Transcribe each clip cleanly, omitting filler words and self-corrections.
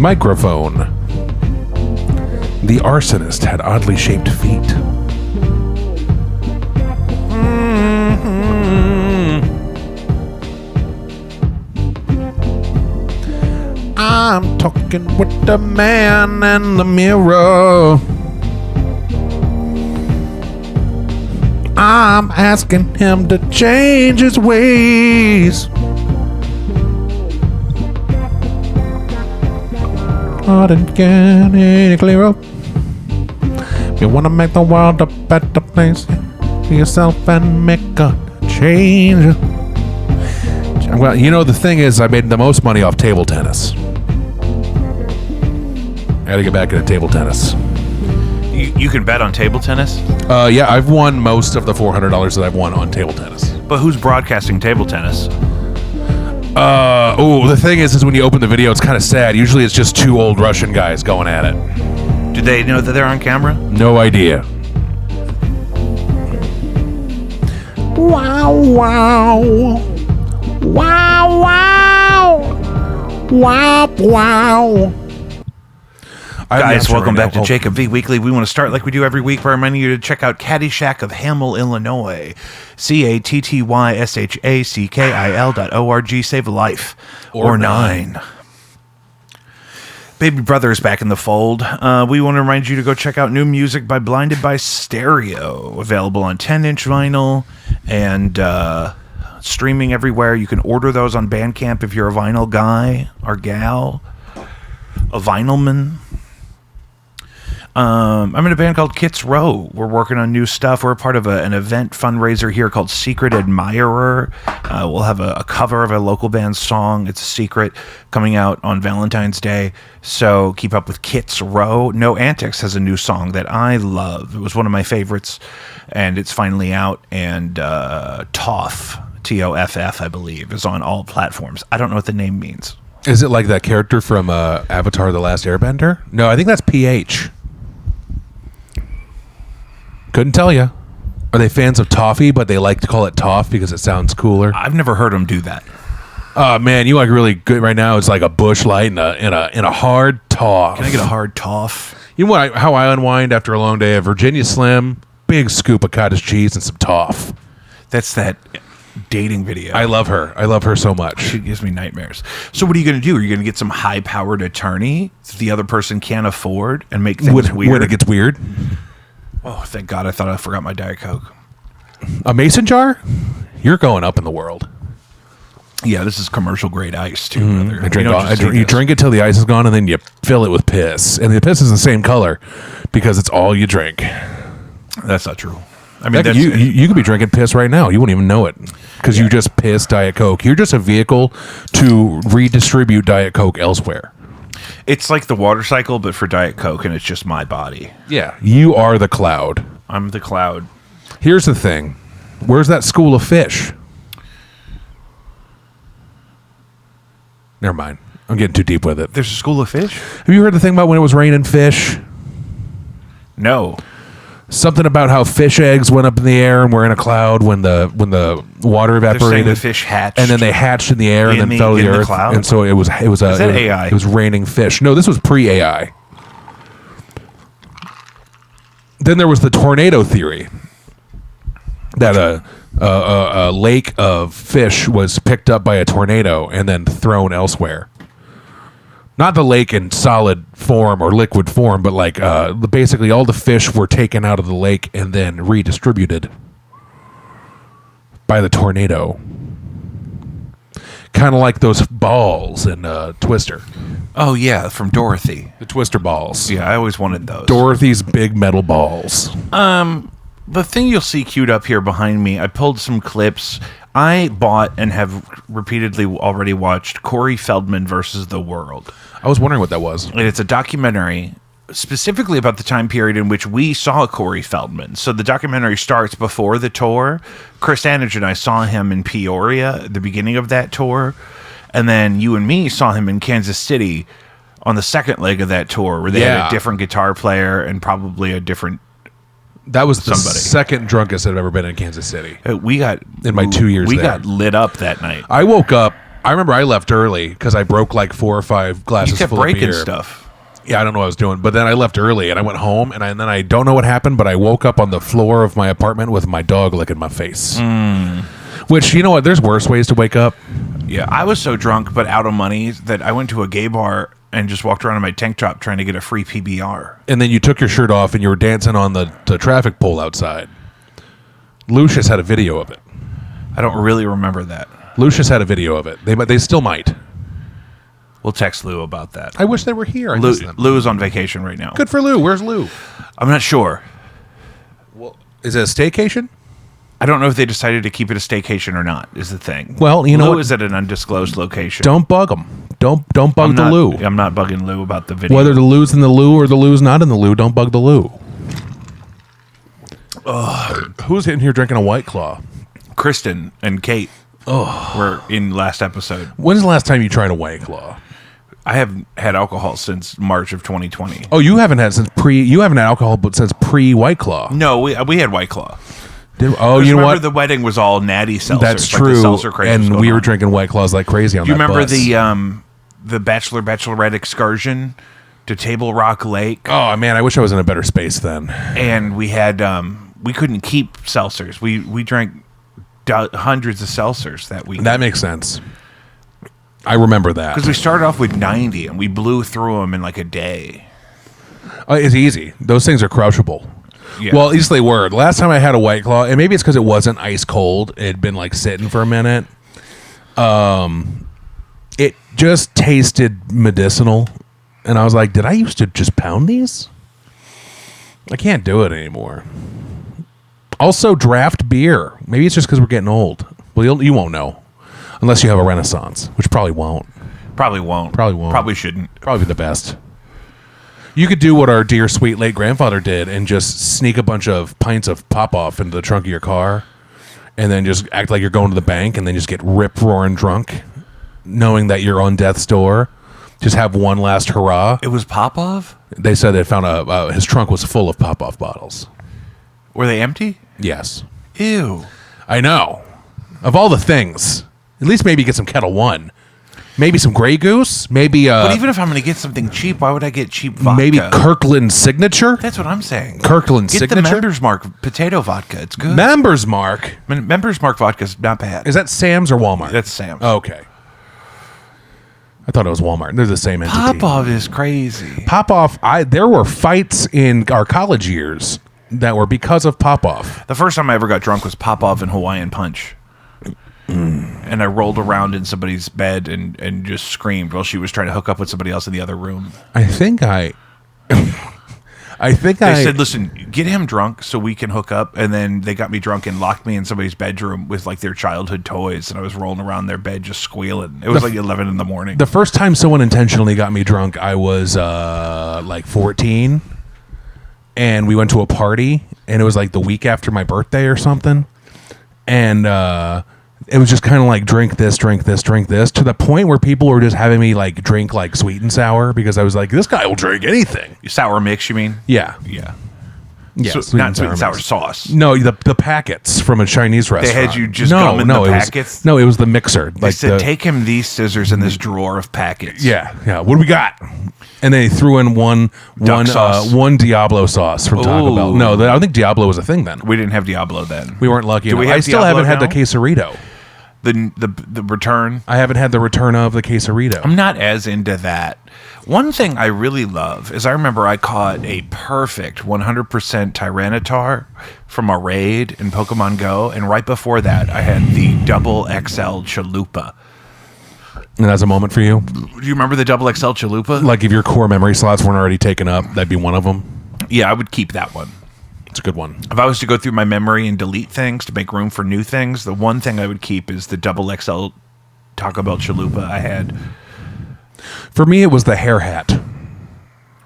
Microphone. The arsonist had oddly shaped feet. I'm talking with the man in the mirror. I'm asking him to change his ways. I didn't get any clearer. You want to make the world a better place for yourself and make a change. Well, you know, the thing is, I made the most money off table tennis. I gotta get back into table tennis. You can bet on table tennis? Yeah, I've won most of the $400 that I've won on table tennis. But who's broadcasting table tennis? The thing is when you open the video, it's kind of sad. Usually it's just two old Russian guys going at it. Do they know that they're on camera? No idea. Wow, wow. Wow, wow. Wow, wow. Guys, welcome back to Jacob V Weekly. We want to start like we do every week by reminding you to check out Caddyshack of Hamel, Illinois. CATTYSHACKIL.org. Save a life. Or nine. Baby Brother is back in the fold. We want to remind you to go check out new music by Blinded by Stereo. Available on 10-inch vinyl and streaming everywhere. You can order those on Bandcamp if you're a vinyl guy or gal. A vinylman. I'm in a band called Kits Row. We're working on new stuff. We're a part of an event fundraiser here called Secret Admirer. We'll have a cover of a local band's song. It's a secret coming out on Valentine's Day. So keep up with Kits Row. No Antics has a new song that I love. It was one of my favorites, and it's finally out. And Toff, Toff, I believe, is on all platforms. I don't know what the name means. Is it like that character from Avatar: The Last Airbender? No, I think that's PH. Couldn't tell you. Are they fans of toffee, but they like to call it toff because it sounds cooler? I've never heard them do that. Oh man, you like really good right now. It's like a Busch Light and a hard toff. Can I get a hard toff? You know what? How I unwind after a long day of Virginia Slim, big scoop of cottage cheese and some toff. That's that dating video. I love her. I love her so much. She gives me nightmares. So what are you going to do? Are you going to get some high-powered attorney that the other person can't afford and make things weird? When it gets weird. Oh, thank God. I thought I forgot my Diet Coke. A mason jar? You're going up in the world. Yeah, this is commercial-grade ice, too, brother. You drink it till the ice is gone, and then you fill it with piss. And the piss is the same color because it's all you drink. That's not true. I mean, you could be drinking piss right now. You wouldn't even know it because you just pissed Diet Coke. You're just a vehicle to redistribute Diet Coke elsewhere. It's like the water cycle, but for Diet Coke, and it's just my body. Yeah, you are the cloud. I'm the cloud. Here's the thing. Where's that school of fish? Never mind. I'm getting too deep with it. There's a school of fish? Have you heard the thing about when it was raining fish? No. Something about how fish eggs went up in the air and were in a cloud when the water evaporated. The fish hatched, and then they hatched in the air and then fell to the earth. Cloud? And so it was AI? It was raining fish. No, this was pre-AI. Then there was the tornado theory that a lake of fish was picked up by a tornado and then thrown elsewhere. Not the lake in solid form or liquid form, but like basically all the fish were taken out of the lake and then redistributed by the tornado. Kind of like those balls in Twister. Oh, yeah, from Dorothy. The Twister balls. Yeah, I always wanted those. Dorothy's big metal balls. The thing you'll see queued up here behind me, I pulled some clips. I bought and have repeatedly already watched Corey Feldman versus the World. I was wondering what that was. And it's a documentary specifically about the time period in which we saw Corey Feldman. So the documentary starts before the tour. Chris Anage and I saw him in Peoria at the beginning of that tour. And then you and me saw him in Kansas City on the second leg of that tour where they had a different guitar player and probably a different That was the second drunkest I've ever been in Kansas City. We got in my 2 years. We got lit up that night. I woke up I remember I left early because I broke like 4 or 5 glasses You kept full breaking of beer. stuff. Yeah, I don't know what I was doing, but then I left early and I went home, and then I don't know what happened, but I woke up on the floor of my apartment with my dog licking my face. Which, you know what? There's worse ways to wake up. Yeah, I was so drunk but out of money that I went to a gay bar and just walked around in my tank top trying to get a free PBR. And then you took your shirt off and you were dancing on the traffic pole outside. Lucius had a video of it. I don't really remember that. Lucius had a video of it. They still might. We'll text Lou about that. I wish they were here. I miss them. Lou is on vacation right now. Good for Lou. Where's Lou? I'm not sure. Well, is it a staycation? I don't know if they decided to keep it a staycation or not, is the thing. Well, you know Lou what? is at an undisclosed location. Don't bug him. Don't bug the Lou. I'm not bugging Lou about the video. Whether the Lou's in the Lou or the Lou's not in the Lou, don't bug the Lou. Who's in here drinking a White Claw? Kristen and Kate were in last episode. When's the last time you tried a White Claw? I haven't had alcohol since March of 2020. Oh, you haven't had alcohol but since pre White Claw. No, we had White Claw. You know Remember what? the wedding was all natty seltzers. That's like the true. seltzer craze was And going we were on. drinking White Claws like crazy on Do you that remember bus. the Bachelorette excursion to Table Rock Lake? Oh man, I wish I was in a better space then. And we had we couldn't keep seltzers. We drank hundreds of seltzers that week. That makes sense. I remember that. Because we started off with 90 and we blew through them in like a day. It's easy. Those things are crushable. Yeah. Well, at least they were. The last time I had a White Claw, and maybe it's because it wasn't ice cold. It had been like sitting for a minute. It just tasted medicinal. And I was like, did I used to just pound these? I can't do it anymore. Also, draft beer. Maybe it's just because we're getting old. Well, you won't know. Unless you have a Renaissance, which probably won't. Probably won't. Probably shouldn't. Probably the best. You could do what our dear sweet late grandfather did and just sneak a bunch of pints of pop-off into the trunk of your car and then just act like you're going to the bank and then just get rip-roaring drunk knowing that you're on death's door. Just have one last hurrah. It was Popov? They said they found his trunk was full of pop-off bottles. Were they empty? Yes. Ew. I know. Of all the things, at least maybe get some Kettle One. Maybe some Grey Goose. Maybe But even if I'm going to get something cheap, why would I get cheap vodka? maybe Kirkland Signature. That's what I'm saying. Kirkland Get Signature. the Members Mark potato vodka. It's good. Members Mark. Members Mark vodka's not bad. Is that Sam's or Walmart? That's Sam's. Okay. I thought it was Walmart. They're the same entity. Popov is crazy. Pop-Off, there were fights in our college years that were because of Pop-Off. The first time I ever got drunk was Popov and Hawaiian Punch. And I rolled around in somebody's bed and just screamed while she was trying to hook up with somebody else in the other room. I think I They said, listen, get him drunk so we can hook up. And then they got me drunk and locked me in somebody's bedroom with like their childhood toys. And I was rolling around their bed just squealing. It was like 11 in the morning. the first time someone intentionally got me drunk, I was like 14. And we went to a party. And it was like the week after my birthday or something. And it was just kind of like drink this, to the point where people were just having me like drink like sweet and sour because I was like, this guy will drink anything. Sour mix, you mean? Yeah. Yeah. Yeah. So, not sweet and sour sauce. No, the packets from a Chinese restaurant. had you just gum in the packets? It was the mixer. They said, take him these scissors in this drawer of packets. Yeah. What do we got? And they threw in one Diablo sauce from Taco Bell. No, I don't think Diablo was a thing then. We didn't have Diablo then. We weren't lucky. Do we enough. have I still Diablo haven't had the now? quesarito. The return. I haven't had the return of the quesarito. I'm not as into that. One thing I really love is I remember I caught a perfect 100% Tyranitar from a raid in Pokemon Go, and right before that I had the double XL Chalupa. And that's a moment for you? Do you remember the double XL Chalupa? Like if your core memory slots weren't already taken up, that'd be one of them? Yeah, I would keep that one. It's a good one. If I was to go through my memory and delete things to make room for new things, the one thing I would keep is the double XL Taco Bell Chalupa I had. For me, it was the hair hat.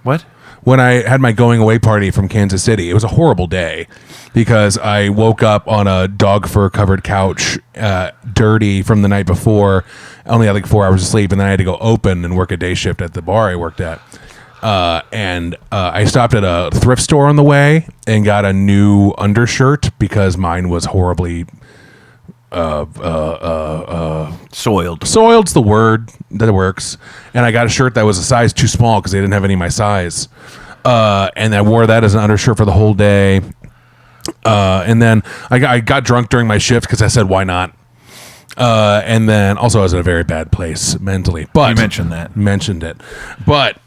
What? When I had my going away party from Kansas City, it was a horrible day because I woke up on a dog fur covered couch, dirty from the night before. I only had like 4 hours of sleep, and then I had to go open and work a day shift at the bar I worked at. And I stopped at a thrift store on the way and got a new undershirt because mine was horribly Soiled. Soiled's the word that works. And I got a shirt that was a size too small because they didn't have any of my size. And I wore that as an undershirt for the whole day. And then I got drunk during my shift because I said, why not? And then also I was in a very bad place mentally. But You mentioned that. Mentioned it. But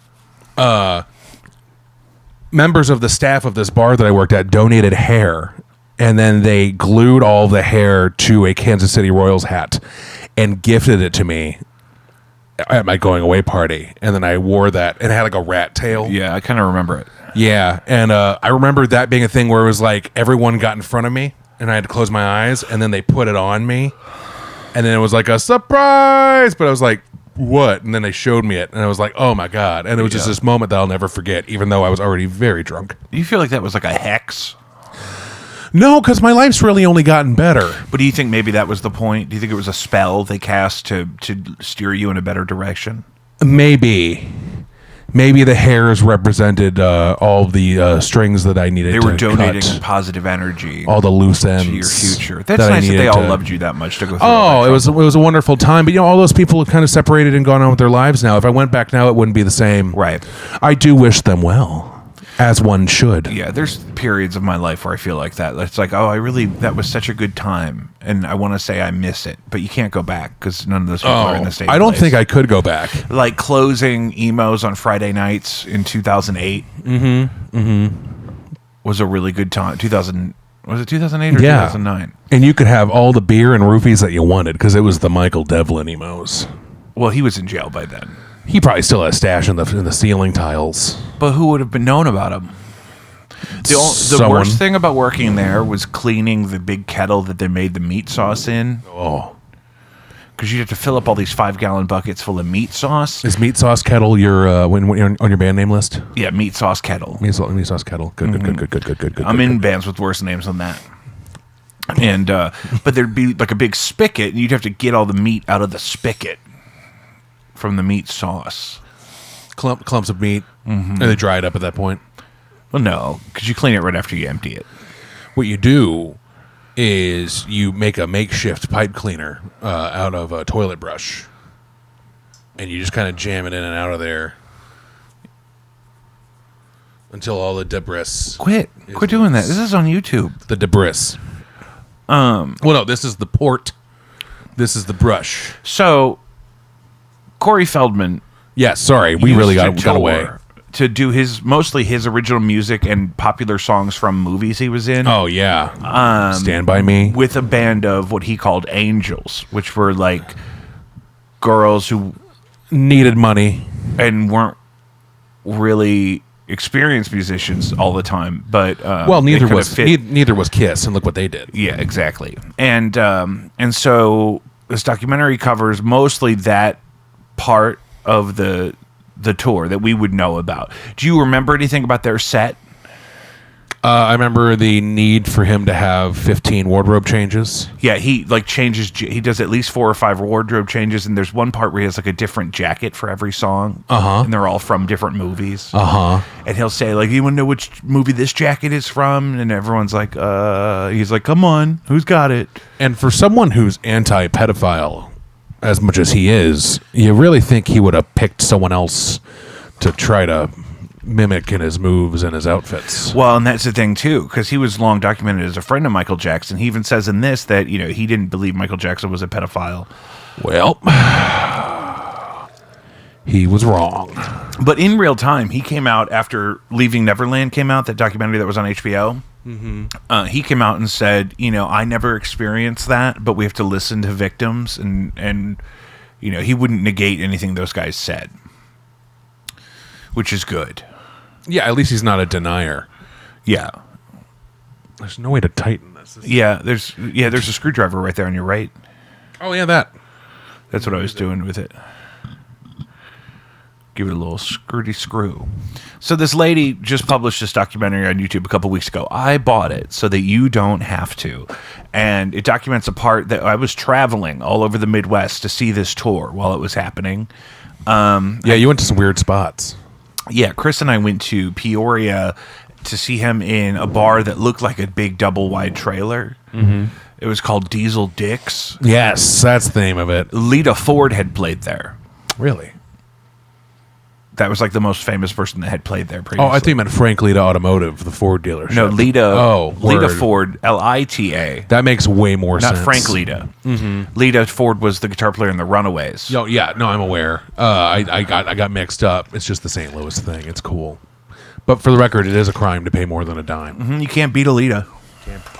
members of the staff of this bar that I worked at donated hair. And then they glued all the hair to a Kansas City Royals hat and gifted it to me at my going away party. And then I wore that, and it had like a rat tail. Yeah, I kind of remember it. Yeah, and I remember that being a thing where it was like everyone got in front of me, and I had to close my eyes, and then they put it on me, and then it was like a surprise. But I was like, what? And then they showed me it, and I was like, oh my God. And it was just this moment that I'll never forget, even though I was already very drunk. You feel like that was like a hex? No, because my life's really only gotten better. But do you think maybe that was the point? Do you think it was a spell they cast to steer you in a better direction? Maybe the hairs represented all the strings that I needed to They were donating cut. Positive energy All the loose ends to your future. That's I nice that they needed all to- loved you that much to go through all Oh, that it was trouble. a wonderful time. But all those people have kind of separated and gone on with their lives now. If I went back now, it wouldn't be the same. Right. I do wish them well, as one should. Yeah, there's periods of my life where I feel like that. It's like, that was such a good time, and I want to say I miss it, but you can't go back because none of those people are in the same I don't place. think I could go back. Like closing emos on Friday nights in 2008 was a really good time. Was it 2008 or 2009? And you could have all the beer and roofies that you wanted because it was the Michael Devlin emos. Well, he was in jail by then. He probably still has stash in the ceiling tiles. But who would have been known about him? The Someone. worst thing about working there was cleaning the big kettle that they made the meat sauce in. Oh. Because you have to fill up all these 5-gallon buckets full of meat sauce. Is Meat Sauce Kettle your when you're on your band name list? Yeah, meat sauce kettle. Meat Sauce Kettle. Good. I'm in bands with worse names than that. And but there'd be like a big spigot, and you'd have to get all the meat out of the spigot from the meat sauce. Clumps of meat. And they dry it up at that point. Well, no, because you clean it right after you empty it. What you do is you make a makeshift pipe cleaner out of a toilet brush, and you just kind of jam it in and out of there until all the debris. Quit doing that. This is on YouTube. The debris. Well, no, this is the port. This is the brush. So, Corey Feldman. Yeah, sorry, we really got away. To do mostly his original music and popular songs from movies he was in. Oh yeah, Stand By Me With a band of what he called angels, which were like girls who needed money and weren't really experienced musicians all the time, but well, they neither kinda was fit. neither was Kiss, and look what they did. Yeah, exactly. And so this documentary covers mostly that part of the tour that we would know about. Do you remember anything about their set? I remember the need for him to have 15 wardrobe changes. Yeah, he changes. He does at least 4 or 5 wardrobe changes, and there's one part where he has like a different jacket for every song. And they're all from different movies. And he'll say like, "You want to know which movie this jacket is from?" And everyone's like, He's like, "Come on, who's got it?" And for someone who's anti-pedophile, as much as he is, you really think he would have picked someone else to try to mimic in his moves and his outfits. Well, and that's the thing too, because he was long documented as a friend of Michael Jackson. He even says in this that he didn't believe Michael Jackson was a pedophile. Well, he was wrong. But in real time, he came out after Leaving Neverland came out, that documentary that was on HBO. He came out and said, I never experienced that, but we have to listen to victims, and he wouldn't negate anything those guys said, which is good. Yeah, at least he's not a denier. Yeah. There's no way to tighten this. There's a screwdriver right there on your right. Oh, yeah, that. That's what I was doing with it. Give it a little screw. So this lady just published this documentary on YouTube a couple weeks ago. I bought it so that you don't have to. And it documents a part that I was traveling all over the Midwest to see this tour while it was happening. Yeah, you went to some weird spots. Yeah, Chris and I went to Peoria to see him in a bar that looked like a big double wide trailer. Mm-hmm. It was called Diesel Dick's. Yes, that's the name of it. Lita Ford had played there. Really? That was like the most famous person that had played there previously. Oh, I think you meant Frank Lita Automotive, the Ford dealership. No, Lita. Oh, Lita word. Ford, Lita. That makes way more sense. Not Frank Lita. Mm-hmm. Lita Ford was the guitar player in the Runaways. Oh, yeah, no, I'm aware. I got mixed up. It's just the St. Louis thing. It's cool. But for the record, it is a crime to pay more than a dime. Mm-hmm. You can't beat a Lita.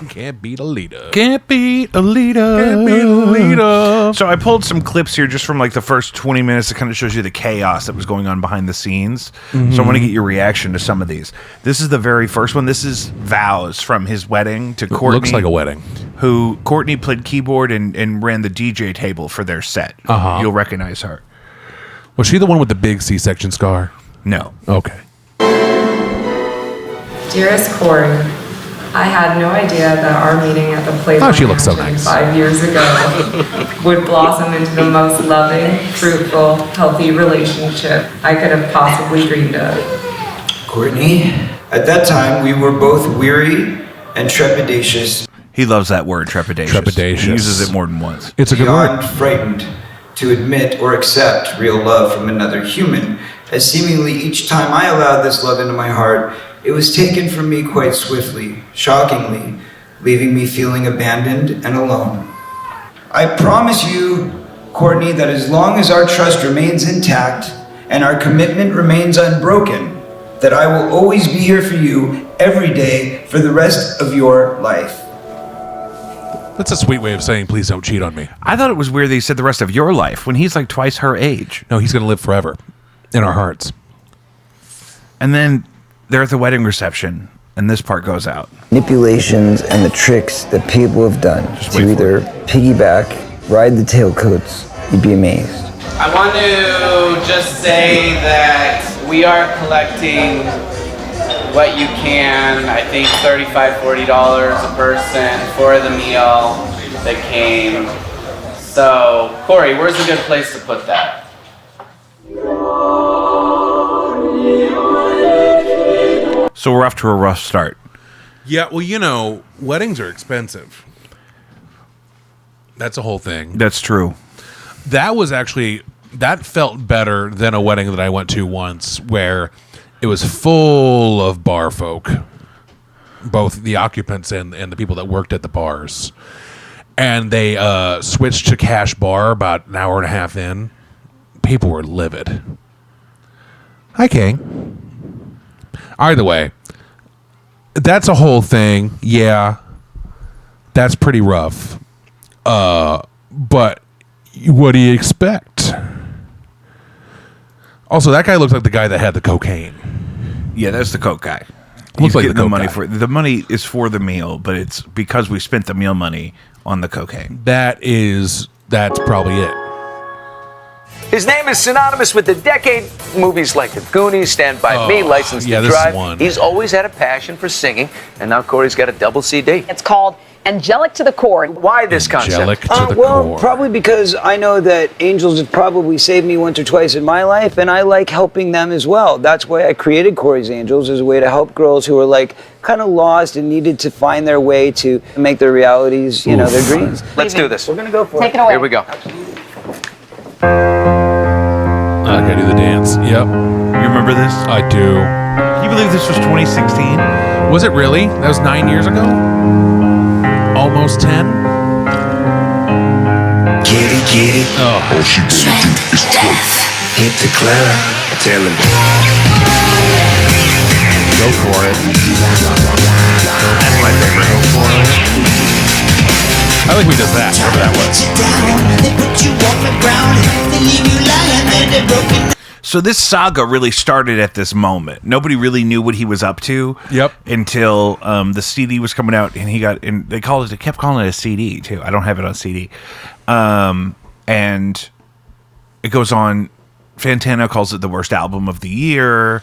Can't beat a Lita. Can't beat a Lita. Can't beat a Lita. So I pulled some clips here just from like the first 20 minutes that kind of shows you the chaos that was going on behind the scenes. Mm-hmm. So I want to get your reaction to some of these. This is the very first one. This is vows from his wedding to Courtney. Looks like a wedding. Who Courtney played keyboard and ran the DJ table for their set. Uh-huh. You'll recognize her. Was she the one with the big C-section scar? No. Okay. Dearest Corey, I had no idea that our meeting at the Playboy she looks so Mansion nice. 5 years ago would blossom into the most loving, fruitful, healthy relationship I could have possibly dreamed of. Courtney, at that time we were both weary and trepidatious. He loves that word, trepidatious. Trepidatious. He uses it more than once. It's a good Beyond word. frightened to admit or accept real love from another human, as seemingly each time I allowed this love into my heart, it was taken from me quite swiftly, shockingly, leaving me feeling abandoned and alone. I promise you, Courtney, that as long as our trust remains intact and our commitment remains unbroken, that I will always be here for you every day for the rest of your life. That's a sweet way of saying, please don't cheat on me. I thought it was weird that he said the rest of your life when he's like twice her age. No, he's going to live forever in our hearts. And then they're at the wedding reception, and this part goes out. Manipulations and the tricks that people have done to either piggyback, ride the tailcoats, you'd be amazed. I want to just say that we are collecting what you can. I think $35, $40 a person for the meal that came. So, Corey, where's a good place to put that? So we're off to a rough start. Yeah, well, you know, weddings are expensive. That's a whole thing. That's true. That felt better than a wedding that I went to once where it was full of bar folk, both the occupants and the people that worked at the bars. And they switched to cash bar about an hour and a half in. People were livid. Hi, King. Either way, that's a whole thing. Yeah, that's pretty rough. But what do you expect? Also, that guy looks like the guy that had the cocaine. Yeah, that's the coke guy. Looks He's like getting the the coke money guy. for the money is for the meal, but it's because we spent the meal money on the cocaine. That's probably it. His name is synonymous with the decade movies like The Goonies, Stand By Me, License yeah, to this is Drive. one. He's always had a passion for singing, and now Corey's got a double CD. It's called Angelic to the Core. Why this Angelic concept? to the Well, core. probably because I know that angels have probably saved me once or twice in my life, and I like helping them as well. That's why I created Corey's Angels, as a way to help girls who are like kind of lost and needed to find their way to make their realities, their dreams. Let's do this. We're gonna go for Take it. it away. Here we go. I gotta do the dance. Yep, You remember this? I do. Can you believe this was 2016? Was it really? That was 9 years ago? Almost 10? Get it, Oh, All she gonna do is twerk. hit the club, tell him. go for it. That's my favorite. I think we did that, whatever that was. So this saga really started at this moment. Nobody really knew what he was up to. Yep. Until the CD was coming out, and they kept calling it a CD too. I don't have it on CD. And it goes on. Fantana calls it the worst album of the year.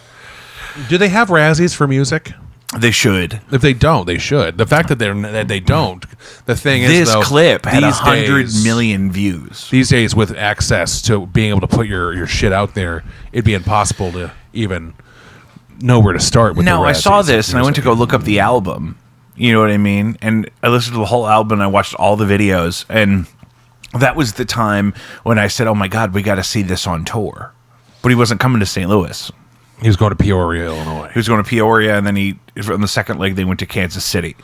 Do they have Razzies for music? They should. If they don't, they should. The fact that they don't, the thing is, This though, clip had these 100 days- million views. These days, with access to being able to put your shit out there, it'd be impossible to even nowhere to start with. No, the I saw Razzies. this and I went to go look up the album. You know what I mean? And I listened to the whole album and I watched all the videos. And that was the time when I said, oh my God, we got to see this on tour. But he wasn't coming to St. Louis. He was going to Peoria, Illinois. He was going to Peoria, and then on the second leg, they went to Kansas City.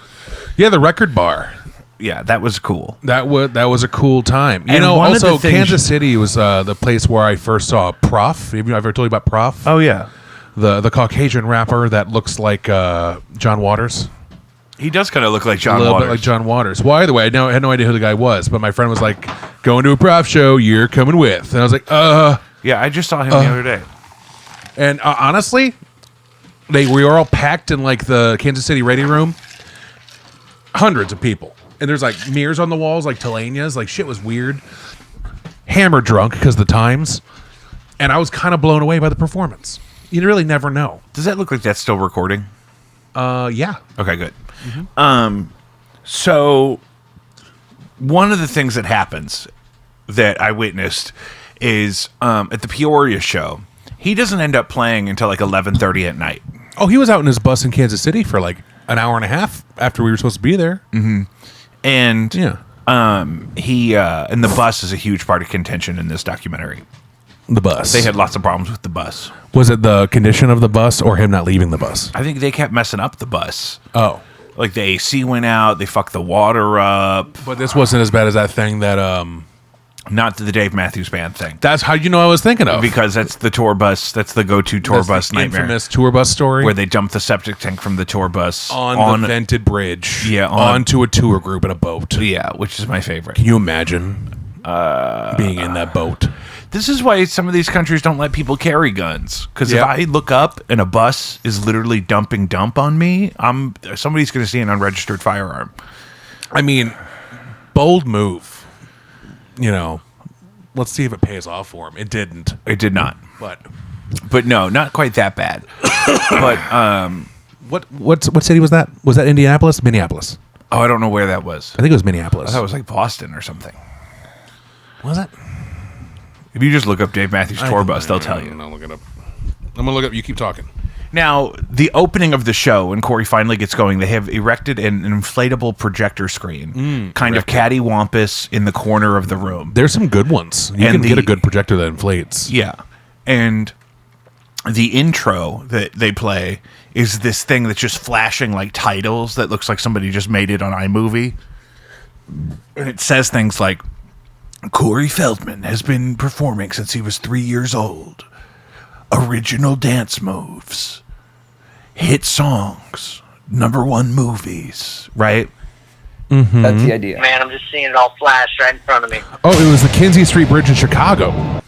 Yeah, the Record Bar. Yeah, that was cool. That was a cool time. You And know, one of also the things- Kansas City was the place where I first saw Prof. Have you ever told you about Prof? Oh, yeah. The Caucasian rapper that looks like John Waters. He does kind of look like A John little Waters. bit like John Waters. Well, either way, I had no idea who the guy was, but my friend was like, going to a Prof show, you're coming with. And I was like, Yeah, I just saw him the other day. And honestly, we were all packed in like the Kansas City ready room. Hundreds of people. And there's like mirrors on the walls, like Telanias. Like shit was weird. Hammer drunk because the times. And I was kind of blown away by the performance. You really never know. Does that look like that's still recording? Yeah. Okay, good. So one of the things that happens that I witnessed is at the Peoria show, he doesn't end up playing until like 11:30 at night. Oh, he was out in his bus in Kansas City for like an hour and a half after we were supposed to be there. Mm-hmm. And Yeah. he and the bus is a huge part of contention in this documentary. The bus. They had lots of problems with the bus. Was it the condition of the bus or him not leaving the bus? I think they kept messing up the bus. Oh. Like the AC went out, they fucked the water up. But this wasn't as bad as that thing that Not the Dave Matthews Band thing. that's how you know I was thinking of. Because that's the tour bus. That's the go-to tour That's bus the nightmare. infamous tour bus story. Where they dumped the septic tank from the tour bus on the vented bridge. Yeah, onto a tour group in a boat. Yeah, which is my favorite. Can you imagine being in that boat? This is why some of these countries don't let people carry guns. Because Yep. if I look up and a bus is literally dumping dump on me, somebody's going to see an unregistered firearm. I mean, bold move. You know, let's see if it pays off for him. It didn't. It did not. But no, not quite that bad. But what city was that? Was that Indianapolis? Minneapolis. oh, I don't know where that was. I think it was Minneapolis. I thought it was like Boston or something. Was it? If you just look up Dave Matthews tour bus, they'll tell you. I'll look it up. I'm gonna look up. You keep talking. Now, the opening of the show, when Corey finally gets going, they have erected an inflatable projector screen, kind of cattywampus in the corner of the room. There's some good ones. You can get a good projector that inflates. Yeah. And the intro that they play is this thing that's just flashing like titles that looks like somebody just made it on iMovie. And it says things like, Corey Feldman has been performing since he was 3 years old. Original dance moves. Hit songs. #1 movies. Right? That's the idea. Man, I'm just seeing it all flash right in front of me. Oh, it was the Kinsey Street Bridge in Chicago.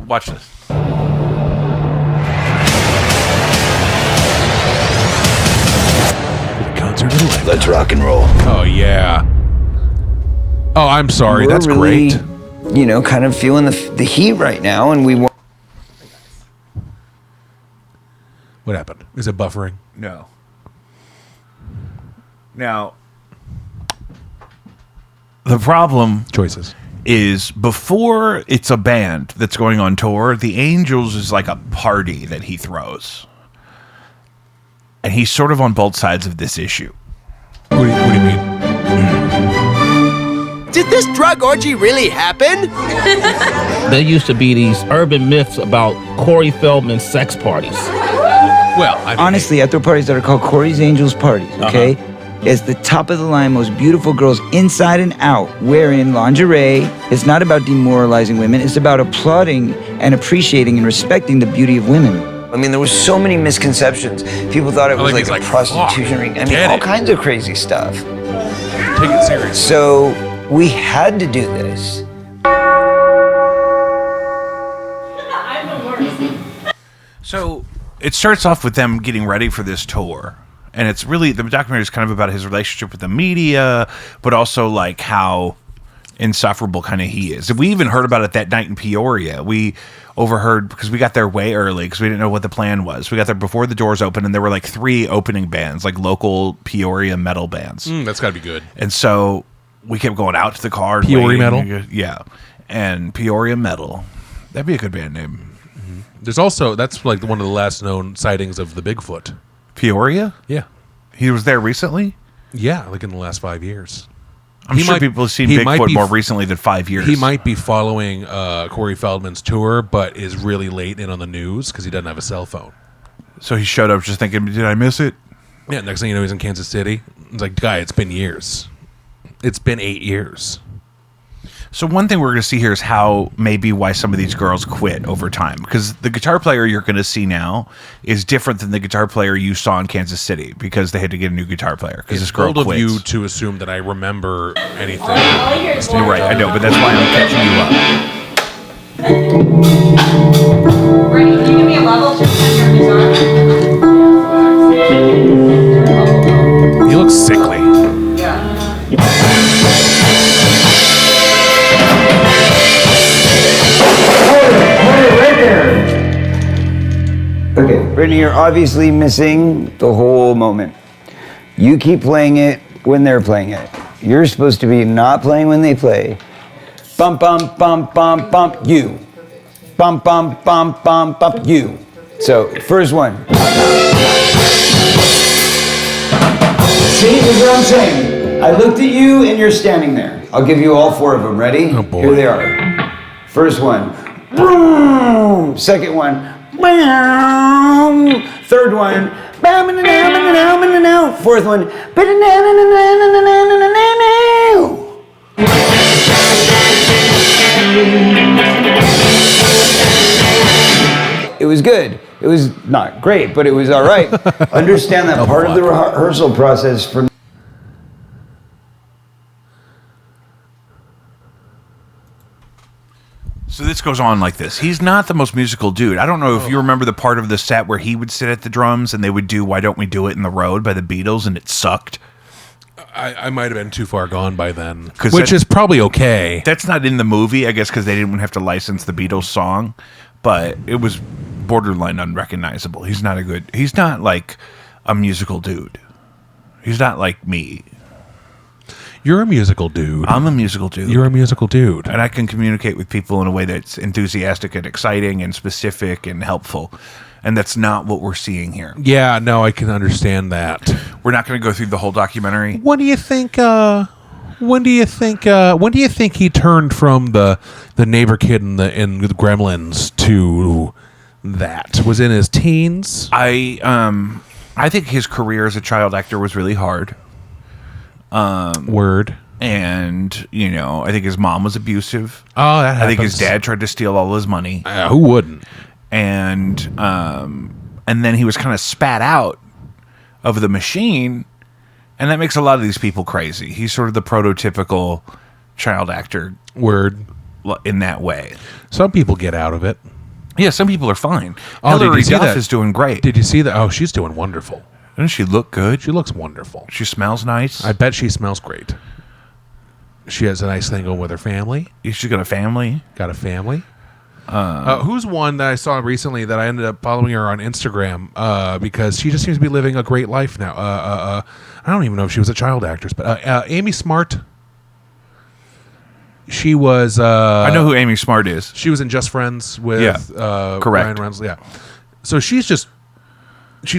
Watch this. Concert of the life. Let's rock and roll. Oh yeah. Oh, I'm sorry. We're That's really, great. You know, kind of feeling the heat right now, and we want. What happened? Is it buffering? No. Now, the problem Choices. is before it's a band that's going on tour, the Angels is like a party that he throws. And he's sort of on both sides of this issue. What do you mean? Did this drug orgy really happen? There used to be these urban myths about Corey Feldman sex parties. Well, honestly, I throw parties that are called Corey's Angels parties, okay? It's the top of the line, most beautiful girls inside and out wearing lingerie. It's not about demoralizing women. It's about applauding and appreciating and respecting the beauty of women. I mean, there was so many misconceptions. People thought it was like a prostitution ring. I mean, all kinds of crazy stuff. Take it serious. So we had to do this. So it starts off with them getting ready for this tour. And it's really, the documentary is kind of about his relationship with the media, but also like how insufferable kind of he is. We even heard about it that night in Peoria. We overheard, because we got there way early, because we didn't know what the plan was. We got there before the doors opened, and there were like 3 opening bands, like local Peoria metal bands. That's got to be good. And so we kept going out to the car. Peoria Metal? Yeah. And Peoria Metal. That'd be a good band name. There's also that's like one of the last known sightings of the Bigfoot. Peoria? Yeah. He was there recently? Yeah, like in the last 5 years. I'm sure people have seen Bigfoot more recently than 5 years. He might be following Corey Feldman's tour, but is really late in on the news because he doesn't have a cell phone. So he showed up just thinking, did I miss it? Yeah, next thing you know, he's in Kansas City. It's like, guy, it's been years. It's been 8 years. So one thing we're going to see here is how maybe why some of these girls quit over time. Because the guitar player you're going to see now is different than the guitar player you saw in Kansas City because they had to get a new guitar player because this girl bold quits. of you to assume that I remember anything. You're right, I know, but that's why I'm catching you up. Brittany, can you give me a level? Just on your guitar. He looks sickly. Yeah. Okay, Brittany, you're obviously missing the whole moment. You keep playing it when they're playing it. You're supposed to be not playing when they play. Bump, bump, bump, bump, bump, you. Bump, bump, bump, bump, bump, you. So, first one. See, this is what I'm saying. I looked at you and you're standing there. I'll give you all 4 of them. Ready? Oh boy. Here they are. First one. Boom. Second one. Boom. Third one. Fourth one. It was good. It was not great, but it was all right. Understand that part of the rehearsal process for So this goes on like this. He's not the most musical dude. I don't know if you remember the part of the set where he would sit at the drums and they would do Why Don't We Do It in the Road by the Beatles and it sucked. I might have been too far gone by then, which is probably okay. That's not in the movie, I guess, because they didn't have to license the Beatles song, but it was borderline unrecognizable. He's not like a musical dude. He's not like me. You're a musical dude. I'm a musical dude. You're a musical dude. And I can communicate with people in a way that's enthusiastic and exciting and specific and helpful. And that's not what we're seeing here. Yeah, no, I can understand that. We're not going to go through the whole documentary. When do you think he turned from the neighbor kid in the Gremlins to that? Was in his teens? I think his career as a child actor was really hard. Word. And, I think his mom was abusive. Oh, that happens. I think his dad tried to steal all his money. Who wouldn't? And then he was kind of spat out of the machine, and that makes a lot of these people crazy. He's sort of the prototypical child actor. Word. In that way. Some people get out of it. Yeah, some people are fine. Oh, Hilary Duff is doing great. Did you see that? Oh, she's doing wonderful. Doesn't she look good? She looks wonderful. She smells nice. I bet she smells great. She has a nice thing going with her family. She's got a family. Got a family. Who's one that I saw recently that I ended up following her on Instagram because she just seems to be living a great life now. I don't even know if she was a child actress, but Amy Smart. She was. I know who Amy Smart is. She was in Just Friends with correct. Ryan Reynolds. Yeah. So she's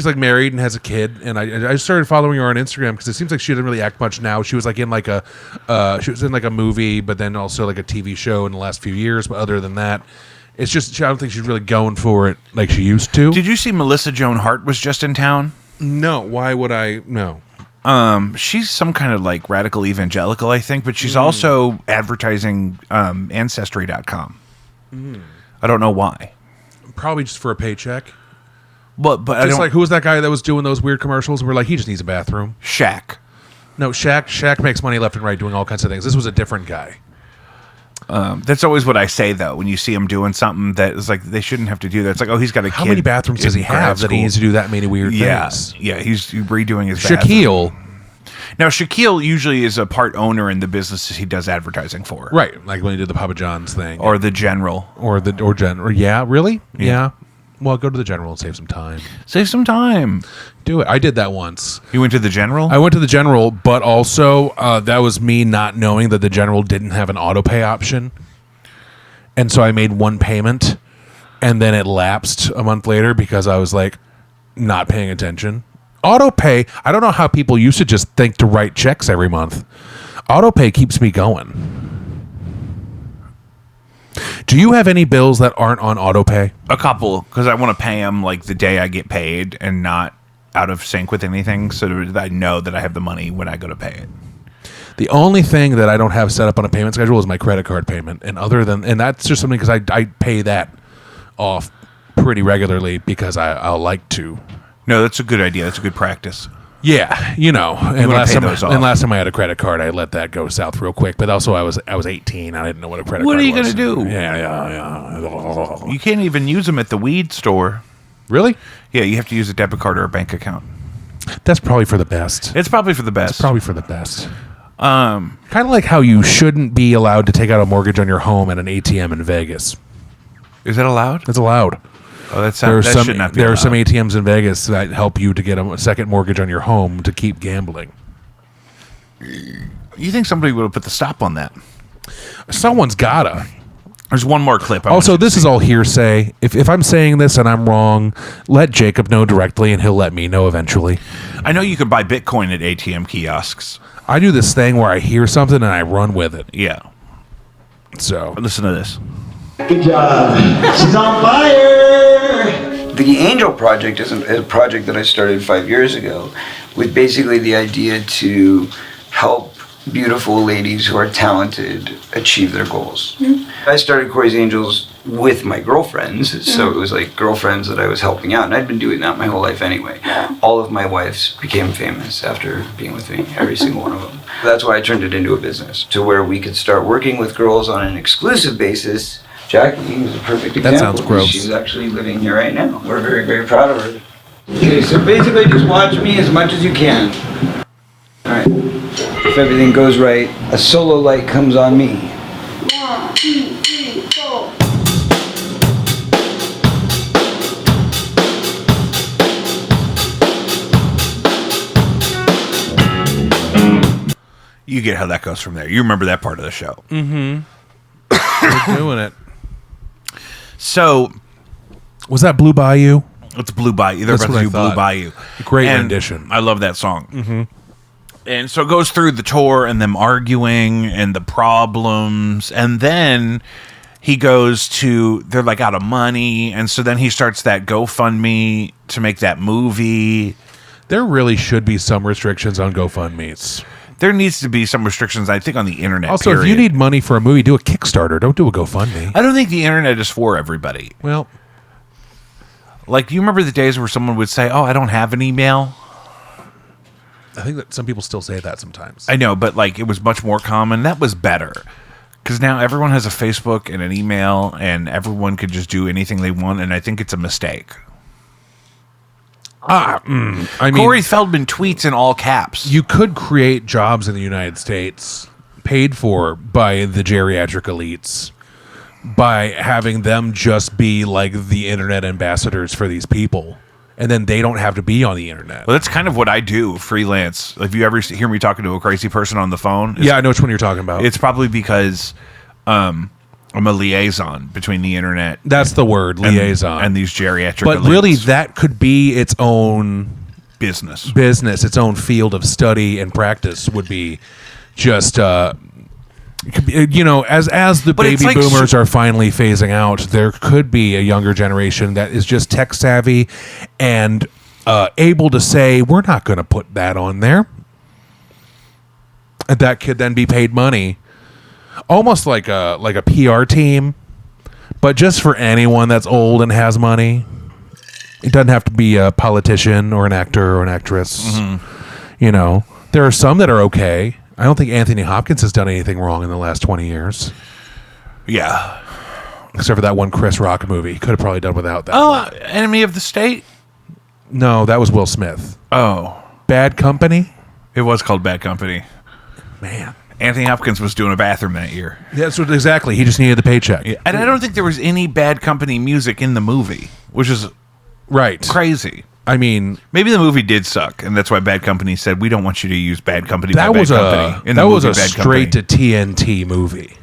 like married and has a kid, and I started following her on Instagram because it seems like she doesn't really act much now. She was like in like a movie, but then also like a TV show in the last few years. But other than that, it's just I don't think she's really going for it like she used to. Did you see Melissa Joan Hart was just in town? No. Why would I? No. She's some kind of like radical evangelical, I think, but she's also advertising Ancestry.com. I don't know why. Probably just for a paycheck. But I don't, like, who was that guy that was doing those weird commercials? We're like, he just needs a bathroom. Shaq. No, Shaq makes money left and right doing all kinds of things. This was a different guy. That's always what I say, though, when you see him doing something that is like, they shouldn't have to do that. It's like, oh, he's got a kid. How many bathrooms does he have that he needs to do that many weird things? Yeah, he's redoing his Shaquille. bathroom. Now, Shaquille usually is a part owner in the businesses he does advertising for. Right, like when he did the Papa John's thing. Or the General. Or General. Yeah, really? Yeah. Well, go to the General and save some time. Save some time. Do it. I did that once. You went to the General? I went to the General, but also that was me not knowing that the General didn't have an auto pay option. And so I made one payment and then it lapsed a month later because I was like not paying attention. Auto pay, I don't know how people used to just think to write checks every month. Auto pay keeps me going. Do you have any bills that aren't on auto pay? A couple, because I want to pay them like the day I get paid and not out of sync with anything, so that I know that I have the money when I go to pay it. The only thing that I don't have set up on a payment schedule is my credit card payment, and that's just something because I pay that off pretty regularly because I'll like to. No, that's a good idea. That's a good practice. Yeah, and last time I had a credit card, I let that go south real quick. But also, I was 18. I didn't know what a credit card was. What are you going to do? Yeah. You can't even use them at the weed store. Really? Yeah, you have to use a debit card or a bank account. That's probably for the best. It's probably for the best. Kind of like how you shouldn't be allowed to take out a mortgage on your home at an ATM in Vegas. Is that allowed? It's allowed. Oh, that should not be There allowed. are some ATMs in Vegas that help you to get a second mortgage on your home to keep gambling. You think somebody would have put the stop on that? Someone's gotta. There's one more clip. Also, this is all hearsay. If I'm saying this and I'm wrong, let Jacob know directly and he'll let me know eventually. I know you can buy Bitcoin at ATM kiosks. I do this thing where I hear something and I run with it. Yeah. So listen to this. Good job. She's on fire. The Angel Project is a project that I started 5 years ago with basically the idea to help beautiful ladies who are talented achieve their goals. I started Corey's Angels with my girlfriends, so it was like girlfriends that I was helping out, and I'd been doing that my whole life anyway. All of my wives became famous after being with me, every single one of them. That's why I turned it into a business, to where we could start working with girls on an exclusive basis. Jackie is a perfect example. That sounds gross. She's actually living here right now. We're very, very proud of her. Okay, so basically just watch me as much as you can. Alright. If everything goes right, a solo light comes on me. 1, 2, 3, 4. You get how that goes from there. You remember that part of the show. Mm-hmm. We're doing it. So, was that Blue Bayou? It's Blue Bayou. They're That's about what to I do thought. Blue Bayou. Great And rendition. I love that song. Mm-hmm. And so it goes through the tour and them arguing and the problems. And then he goes to, they're like out of money. And so then he starts that GoFundMe to make that movie. There really should be some restrictions on GoFundMe's. There needs to be some restrictions, I think, on the internet. Also, period. if you need money for a movie, do a Kickstarter. Don't do a GoFundMe. I don't think the internet is for everybody. Well, like, do you remember the days where someone would say, "Oh, I don't have an email"? I think that some people still say that sometimes. I know, but like it was much more common. That was better. Because now everyone has a Facebook and an email, and everyone could just do anything they want, and I think it's a mistake. I mean, Corey Feldman tweets in all caps. You could create jobs in the United States paid for by the geriatric elites by having them just be like the internet ambassadors for these people. And then they don't have to be on the internet. Well, that's kind of what I do, freelance. If you ever hear me talking to a crazy person on the phone. Yeah, I know which one you're talking about. It's probably because I'm a liaison between the internet. That's the word, liaison. And these geriatric But elites. really, that could be its own business, its own field of study and practice would be just, as the But it's baby like boomers are finally phasing out, there could be a younger generation that is just tech savvy and able to say, we're not going to put that on there. And that could then be paid money. Almost like a PR team, but just for anyone that's old and has money. It doesn't have to be a politician or an actor or an actress. Mm-hmm. There are some that are okay. I don't think Anthony Hopkins has done anything wrong in the last 20 years. Yeah. Except for that one Chris Rock movie. He could have probably done without that. Oh, Enemy of the State? No, that was Will Smith. Oh. Bad Company? It was called Bad Company. Man. Anthony Hopkins was doing a bathroom that year. That's what exactly. He just needed the paycheck. Yeah. And I don't think there was any Bad Company music in the movie, which is right crazy. I mean, maybe the movie did suck, and that's why Bad Company said, we don't want you to use Bad Company that by was Bad Company. that was a straight to TNT movie.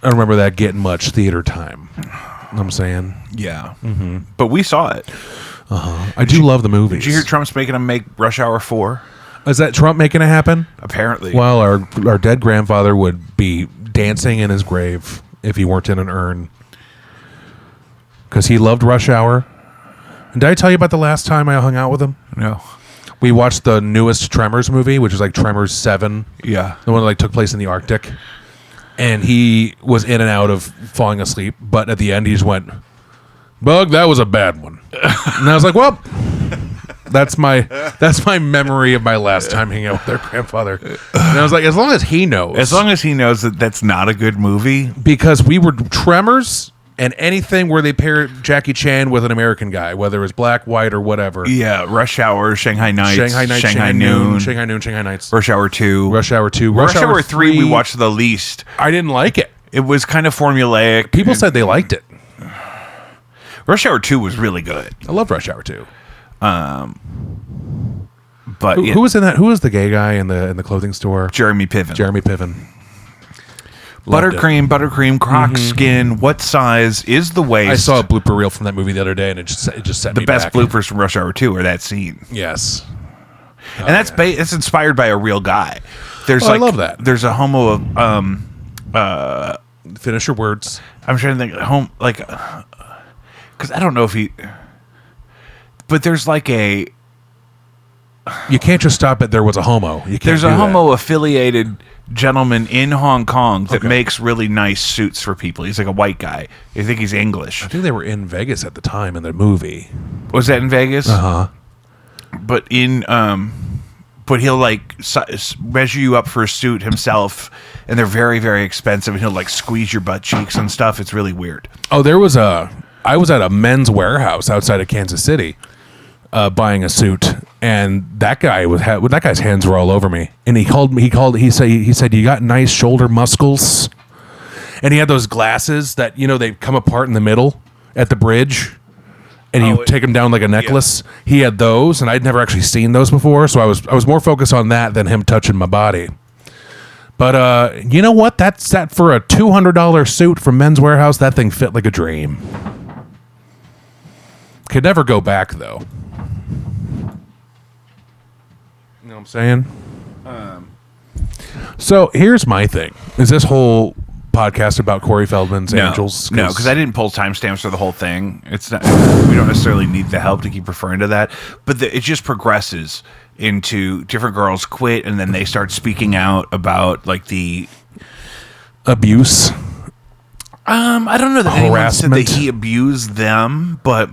I remember that getting much theater time. You know what I'm saying? Yeah. Mm-hmm. But we saw it. I do love the movies. Did you hear Trump's making them make Rush Hour 4? Is that Trump making it happen? Apparently. Well, our dead grandfather would be dancing in his grave if he weren't in an urn. Because he loved Rush Hour. And did I tell you about the last time I hung out with him? No. We watched the newest Tremors movie, which is like Tremors 7. Yeah. The one that like took place in the Arctic. And he was in and out of falling asleep, but at the end he just went, "Bug, that was a bad one." And I was like, "Well, that's my memory of my last time hanging out with their grandfather." And I was like, as long as he knows that that's not a good movie, because we were Tremors and anything where they pair Jackie Chan with an American guy, whether it was black, white, or whatever. Yeah, Rush Hour, Shanghai Nights, Shanghai Noon, Shanghai Noon, Shanghai Nights, Rush Hour 2, Rush Hour 2, Rush Hour 3. We watched the least. I didn't like it. It was kind of formulaic. People said they liked it. Rush Hour 2 was really good. I love Rush Hour 2. But who was in that? Who was the gay guy in the clothing store? Jeremy Piven. Jeremy Piven. Buttercream, croc skin. What size is the waist? I saw a blooper reel from that movie the other day, and it just set the me best back. bloopers from Rush Hour 2 are that scene. Yes, and that's it's inspired by a real guy. There's I love that. There's a homo of finish your words. I'm trying to think because I don't know if he. But there's like a. You can't just stop at there was a homo. You can't there's a homo affiliated gentleman in Hong Kong that makes really nice suits for people. He's like a white guy. I think he's English. I think they were in Vegas at the time in the movie. Was that in Vegas? But but he'll like measure you up for a suit himself, and they're very, very expensive. And he'll like squeeze your butt cheeks and stuff. It's really weird. Oh, I was at a Men's Warehouse outside of Kansas City, buying a suit, and that guy's hands were all over me. And he said, "You got nice shoulder muscles," and he had those glasses that they come apart in the middle at the bridge. And you take them down like a necklace. Yeah. He had those, and I'd never actually seen those before, so I was more focused on that than him touching my body. But you know what? That's that for a $200 suit from Men's Warehouse. That thing fit like a dream. Could never go back though. You know what I'm saying? So here's my thing: is this whole podcast about Corey Feldman's Angels? No, because I didn't pull timestamps for the whole thing. It's not. We don't necessarily need the help to keep referring to that, but it just progresses into different girls quit, and then they start speaking out about like the abuse. I don't know that anyone said that he abused them, but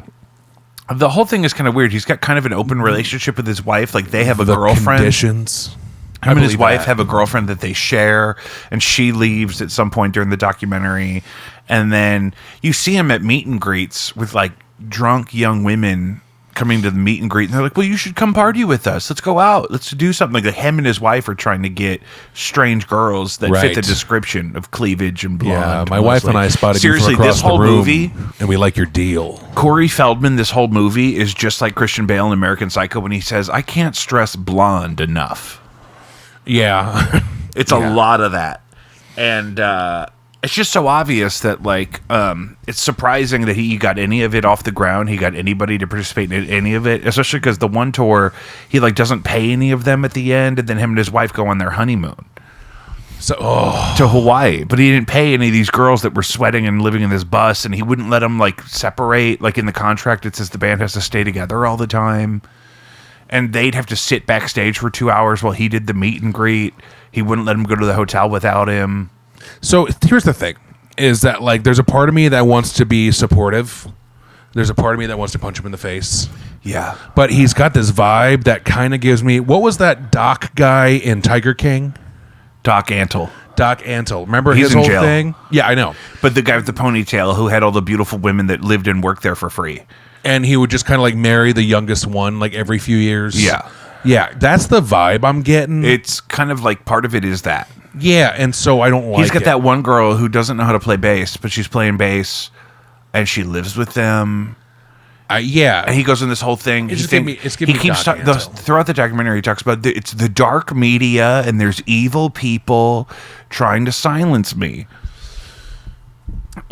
the whole thing is kind of weird. He's got kind of an open relationship with his wife. Like they have a girlfriend. Conditions. Him and his wife have a girlfriend that they share, and she leaves at some point during the documentary. And then you see him at meet and greets with like drunk young women coming to the meet and greet, and they're like, "Well, you should come party with us. Let's go out. Let's do something." Like him and his wife are trying to get strange girls that fit the description of cleavage and blonde. Yeah, my wife and I spotted seriously you from across this whole the room, movie, and we like your deal. Corey Feldman, this whole movie is just like Christian Bale in American Psycho when he says, "I can't stress blonde enough." Yeah. It's a lot of that. And it's just so obvious that, like, it's surprising that he got any of it off the ground. He got anybody to participate in any of it, especially because the one tour, he, like, doesn't pay any of them at the end, and then him and his wife go on their honeymoon. To Hawaii. But he didn't pay any of these girls that were sweating and living in this bus, and he wouldn't let them, like, separate. Like, in the contract, it says the band has to stay together all the time. And they'd have to sit backstage for 2 hours while he did the meet and greet. He wouldn't let him go to the hotel without him. So here's the thing, is that like there's a part of me that wants to be supportive. There's a part of me that wants to punch him in the face. Yeah. But he's got this vibe that kind of gives me, what was that Doc guy in Tiger King? Doc Antle. Remember He's his in whole jail. thing? Yeah, I know. But the guy with the ponytail who had all the beautiful women that lived and worked there for free. And he would just kind of like marry the youngest one like every few years. Yeah. Yeah, that's the vibe I'm getting. It's kind of like part of it is that. Yeah, and so I don't like it. He's got that one girl who doesn't know how to play bass, but she's playing bass, and she lives with them. Yeah. And he goes in this whole thing. It's giving me throughout the documentary, he talks about it's the dark media, and there's evil people trying to silence me.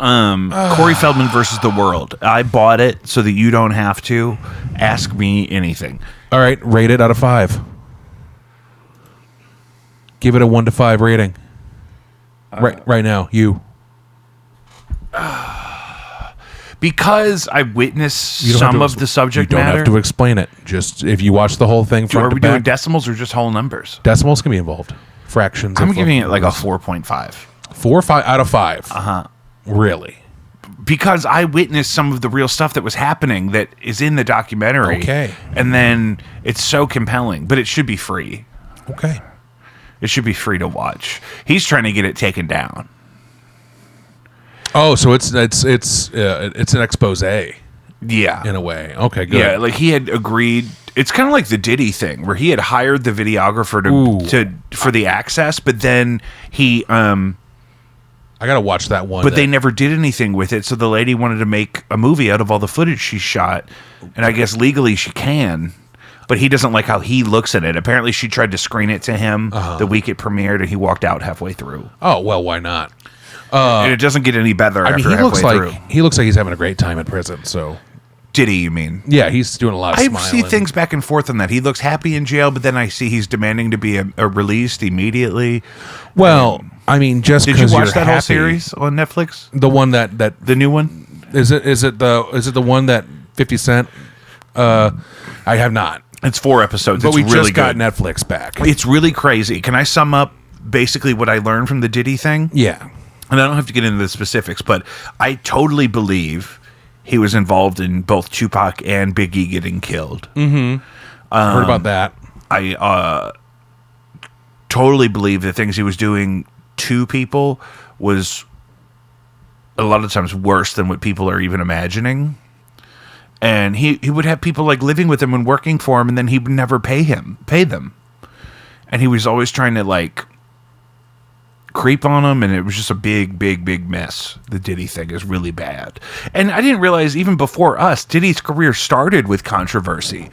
Corey Feldman versus the world. I bought it so that you don't have to ask me anything. All right, rate it out of 5. Give it a 1 to 5 rating. Right now, you. Because I witnessed some of the subject matter. You don't matter. have to explain it. Just if you watch the whole thing front Are to we back, doing decimals or just whole numbers? decimals can be involved. Fractions. I'm of giving it like a numbers. 4.5. 4 or 5 out of 5. Uh-huh. Really? Because I witnessed some of the real stuff that was happening that is in the documentary. Okay. And then it's so compelling, but it should be free. Okay. It should be free to watch. He's trying to get it taken down. Oh, so it's an expose. Yeah. In a way. Okay, good. Yeah, like he had agreed. It's kind of like the Diddy thing where he had hired the videographer for the access, but then he I got to watch that one. But they never did anything with it, so the lady wanted to make a movie out of all the footage she shot, and I guess legally she can, but he doesn't like how he looks at it. Apparently she tried to screen it to him the week it premiered, and he walked out halfway through. Oh, well, why not? And it doesn't get any better I mean, after halfway through. He looks like he's having a great time in prison, so... Diddy, you mean? Yeah, he's doing a lot of I smiling. see things back and forth on that. He looks happy in jail, but then I see he's demanding to be released immediately. Well, I mean, just did you because watch you're that whole happy- series on Netflix? The one that the new one? Is it the one that 50 Cent? I have not. It's 4 episodes. But It's we really just got good. Netflix back. It's really crazy. Can I sum up basically what I learned from the Diddy thing? Yeah. And I don't have to get into the specifics, but I totally believe he was involved in both Tupac and Biggie getting killed. Mm-hmm. Heard about that. I totally believe the things he was doing to people was a lot of times worse than what people are even imagining. And he would have people like living with him and working for him, and then he would never pay them. And he was always trying to like creep on them, and it was just a big mess. The Diddy thing is really bad. And I didn't realize even before us, Diddy's career started with controversy.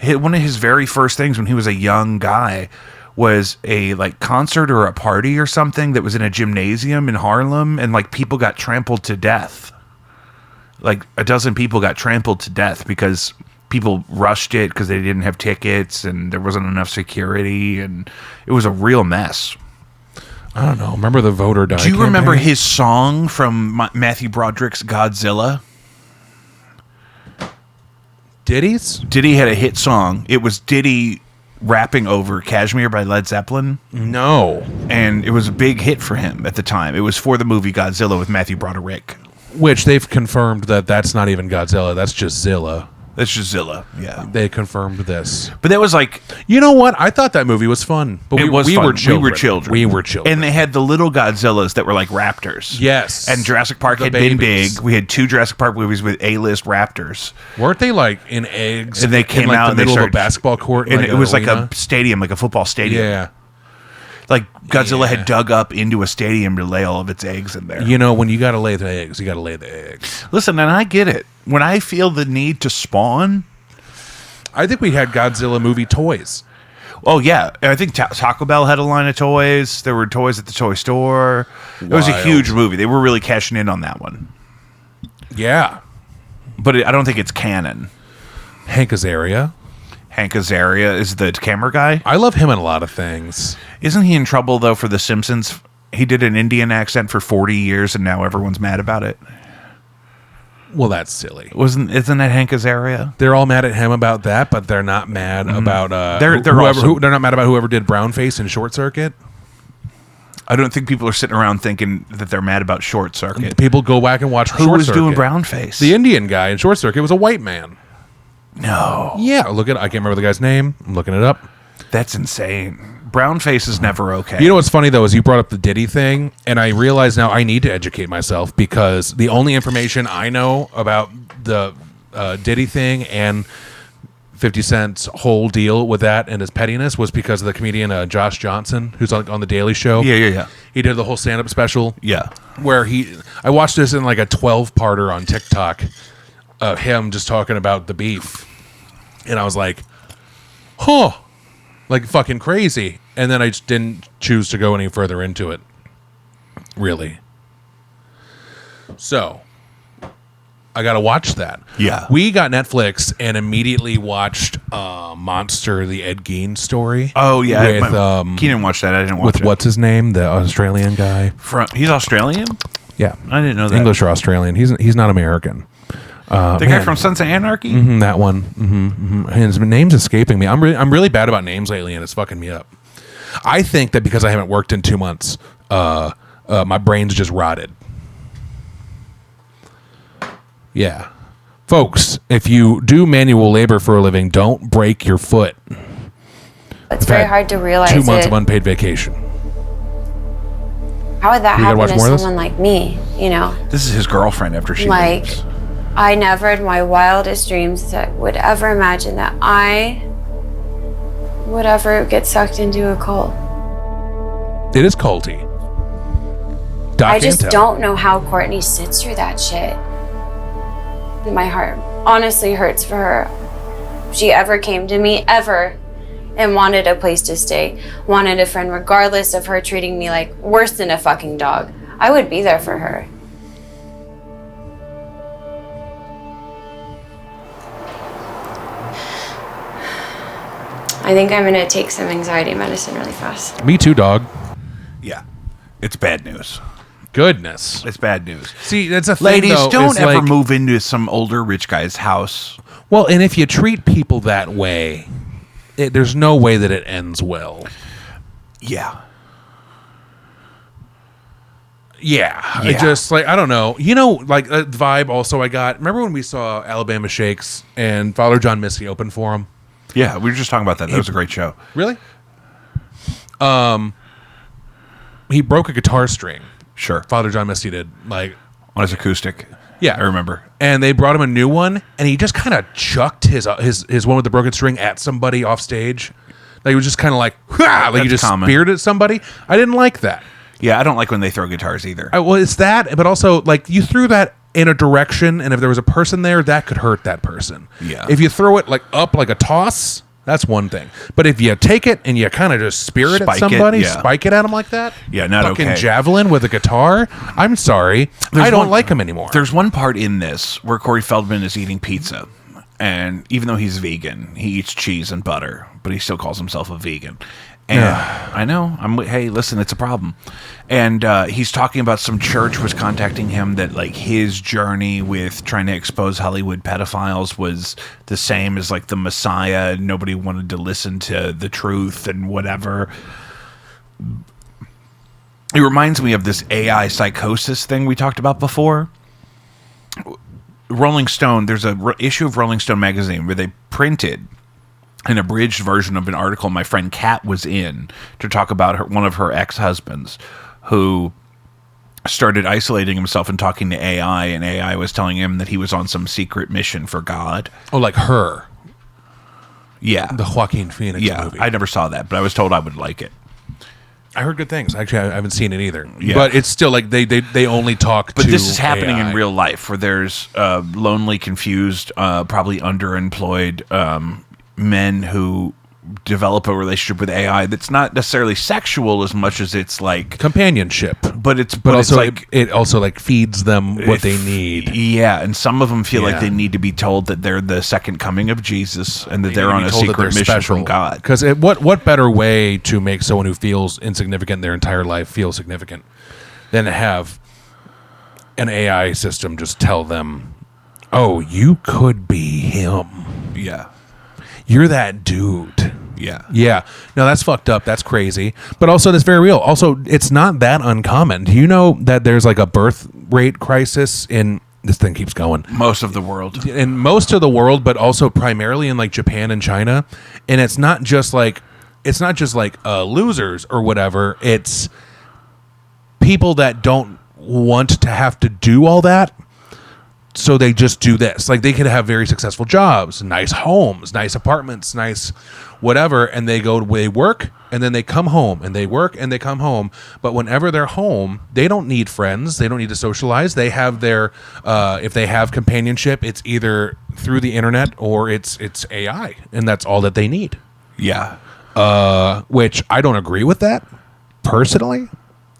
One of his very first things when he was a young guy was a like concert or a party or something that was in a gymnasium in Harlem, and like people got trampled to death. Like a dozen people got trampled to death because people rushed it because they didn't have tickets and there wasn't enough security, and it was a real mess. I don't know. Remember the voter die? Do you remember campaign? his song from Matthew Broderick's Godzilla? Diddy's? Diddy had a hit song. It was Diddy rapping over Kashmir by Led Zeppelin. No. And it was a big hit for him at the time. It was for the movie Godzilla with Matthew Broderick. Which they've confirmed that that's not even Godzilla. That's just Zilla. That's just Zilla, yeah. They confirmed this. But that was like... You know what? I thought that movie was fun. But it was we fun. were children. We were children. And they had the little Godzillas that were like raptors. Yes. And Jurassic Park The had babies. been big. We had 2 Jurassic Park movies with A-list raptors. Weren't they like in eggs? And they came in, like, out the and they middle of a started- basketball court. And like it was like arena? a stadium, like a football stadium. Yeah. Like Godzilla Yeah. had dug up into a stadium to lay all of its eggs in there. You know, when you got to lay the eggs, you got to lay the eggs. Listen, and I get it. When I feel the need to spawn... I think we had Godzilla movie toys. Oh, yeah. I think Taco Bell had a line of toys. There were toys at the toy store. It was a Wild. huge movie. They were really cashing in on that one. Yeah. But I don't think it's canon. Hank Azaria. Hank Azaria is the camera guy. I love him in a lot of things. Isn't he in trouble, though, for The Simpsons? He did an Indian accent for 40 years, and now everyone's mad about it. Well, that's silly. Isn't that Hank Azaria? They're all mad at him about that, but they're not mad about They're they're not mad about whoever did Brownface in Short Circuit. I don't think people are sitting around thinking that they're mad about Short Circuit. People go back and watch Who Short was Circuit. doing Brownface? The Indian guy in Short Circuit was a white man. No. Yeah, I can't remember the guy's name. I'm looking it up. That's insane. Brownface is never okay. You know what's funny though is you brought up the Diddy thing, and I realize now I need to educate myself because the only information I know about the Diddy thing and 50 Cent's whole deal with that and his pettiness was because of the comedian Josh Johnson, who's on the Daily Show. Yeah. He did the whole stand-up special. Yeah. Where I watched this in like a 12-parter on TikTok of him just talking about the beef, and I was like, huh. Like fucking crazy. And then I just didn't choose to go any further into it. Really. So I got to watch that. Yeah. We got Netflix and immediately watched Monster, the Ed Gein story. Oh, yeah. With, Keenan watched that. I didn't watch with it. what's his name? The Australian guy. He's Australian? Yeah. I didn't know that. English or Australian. He's not American. The guy from Sons of Anarchy? That one. His name's escaping me. I'm really bad about names lately, and it's fucking me up. I think that because I haven't worked in 2 months, my brain's just rotted. Yeah. Folks, if you do manual labor for a living, don't break your foot. It's very hard to realize 2 months of unpaid vacation. How would that You gotta watch happen to more of this? someone like me, you know? This is his girlfriend after she Like, leaves. I never in my wildest dreams would ever imagine that I would ever get sucked into a cult. It is culty. I just don't know how Courtney sits through that shit. My heart honestly hurts for her. If she ever came to me, ever, and wanted a place to stay, wanted a friend, regardless of her treating me like worse than a fucking dog, I would be there for her. I think I'm gonna take some anxiety medicine really fast. Me too, dog. Yeah. It's bad news. Goodness. It's bad news. See, that's a thing, Ladies, though, don't is ever like- move into some older rich guy's house. Well, and if you treat people that way, there's no way that it ends well. Yeah. Yeah. I just, like, I don't know. You know, like, the vibe also I got. Remember when we saw Alabama Shakes and Father John Misty open for him? Yeah, we were just talking about that. That was a great show. Really? He broke a guitar string. Sure. Father John Misty did. Like, on his acoustic. Yeah. I remember. And they brought him a new one, and he just kind of chucked his one with the broken string at somebody off stage. Like, he was just kind of like, "Hah!" Like he That's just common. speared at somebody. I didn't like that. Yeah, I don't like when they throw guitars either. Well, it's that, but also, like, you threw that in a direction, and if there was a person there, that could hurt that person. Yeah. If you throw it, like, up like a toss, that's one thing. But if you take it and you kind of just spear it at Spike it, somebody, yeah. spike it at them like that, Yeah, not fucking okay. javelin with a guitar, I'm sorry. I don't like him anymore. There's one part in this where Corey Feldman is eating pizza. And even though he's vegan, he eats cheese and butter, but he still calls himself a vegan. And I know. Hey, listen, it's a problem. And he's talking about some church was contacting him that, like, his journey with trying to expose Hollywood pedophiles was the same as, like, the Messiah. Nobody wanted to listen to the truth and whatever. It reminds me of this AI psychosis thing we talked about before. Rolling Stone, there's a issue of Rolling Stone magazine where they printed an abridged version of an article my friend Kat was in to talk about one of her ex-husbands who started isolating himself and talking to AI, and AI was telling him that he was on some secret mission for God. Oh, like Her. Yeah. The Joaquin Phoenix movie. I never saw that, but I was told I would like it. I heard good things. Actually, I haven't seen it either. Yeah. But it's still like they only talk But to this is happening AI. in real life where there's lonely, confused, probably underemployed men who develop a relationship with AI that's not necessarily sexual as much as it's like companionship. But it's also like it also like feeds them what they need. Yeah, and some of them feel like Yeah. they need to be told that they're the second coming of Jesus and that They they're need to on be a told that secret they're mission from God. Because what better way to make someone who feels insignificant their entire life feel significant than to have an AI system just tell them, "Oh, you could be him. Yeah. You're that dude." Yeah. Yeah. No, that's fucked up. That's crazy. But also, that's very real. Also, it's not that uncommon. Do you know that there's like a birth rate crisis in this thing keeps going? Most of the world. In most of the world, but also primarily in like Japan and China. And it's not just like losers or whatever. It's people that don't want to have to do all that. So they just do this. Like they could have very successful jobs, nice homes, nice apartments, nice whatever, and they work and then they come home and they work and they come home. But whenever they're home, they don't need friends. They don't need to socialize. They have their if they have companionship, it's either through the internet or it's AI, and that's all that they need. Yeah. Which I don't agree with that personally.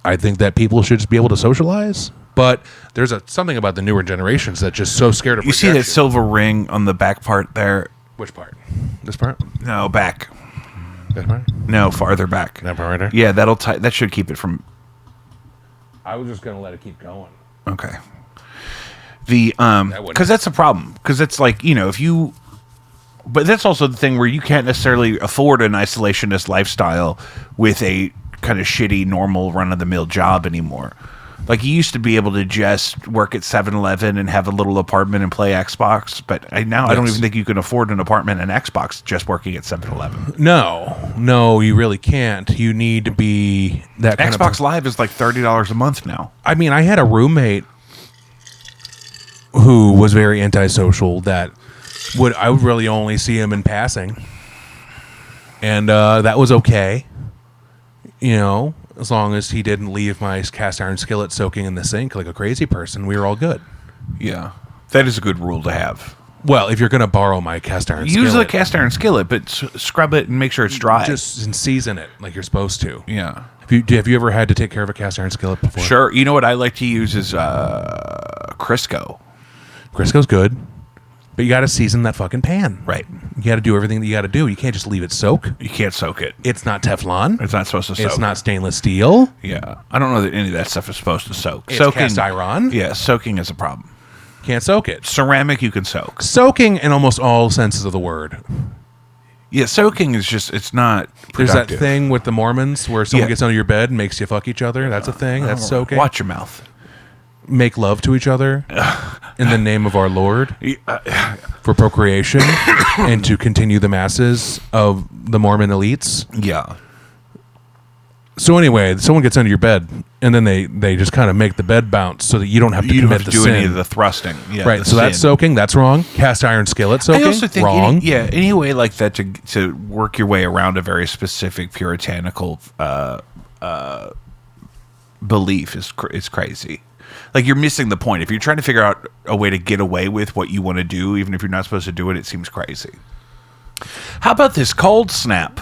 I think that people should just be able to socialize. But there's something about the newer generations that's just so scared of You see rejection. that silver ring on the back part there? Which part? This part? No, back. That part? No, farther back. That part right there? Yeah, that should keep it from. I was just gonna let it keep going. Okay. Because that's a problem. Because it's like, if you. But that's also the thing where you can't necessarily afford an isolationist lifestyle with a kind of shitty, normal, run-of-the-mill job anymore. Like, you used to be able to just work at 7-Eleven and have a little apartment and play Xbox, but I don't even think you can afford an apartment and Xbox just working at 7-Eleven. No, you really can't. You need to be that kind of... Xbox Live is like $30 a month now. I mean, I had a roommate who was very antisocial that I would really only see him in passing. And that was okay. As long as he didn't leave my cast iron skillet soaking in the sink like a crazy person, we were all good. Yeah. That is a good rule to have. Well, if you're going to borrow my cast iron skillet... Use the cast iron skillet, but scrub it and make sure it's dry. Just season it like you're supposed to. Yeah. Have you ever had to take care of a cast iron skillet before? Sure. You know what I like to use is Crisco. Crisco's good. But you got to season that fucking pan. Right. You got to do everything that you got to do. You can't just leave it soak. You can't soak it. It's not Teflon. It's not supposed to soak. It's not stainless steel. Yeah. I don't know that any of that stuff is supposed to soak. It's cast iron. Yeah, soaking is a problem. Can't soak it. Ceramic you can soak. Soaking in almost all senses of the word. Yeah, soaking is just, it's not productive. There's that thing with the Mormons where someone gets under your bed and makes you fuck each other. That's a thing. That's soaking. Watch your mouth. Make love to each other in the name of our Lord for procreation and to continue the masses of the Mormon elites. Yeah. So anyway, someone gets under your bed and then they just kind of make the bed bounce so that you don't have to commit the do sin. any of the thrusting. Yeah, right. So that's soaking. That's wrong. Cast iron skillet soaking. I also think wrong. any way like that to work your way around a very specific puritanical belief is crazy. Like, you're missing the point. If you're trying to figure out a way to get away with what you want to do, even if you're not supposed to do it, it seems crazy. How about this cold snap?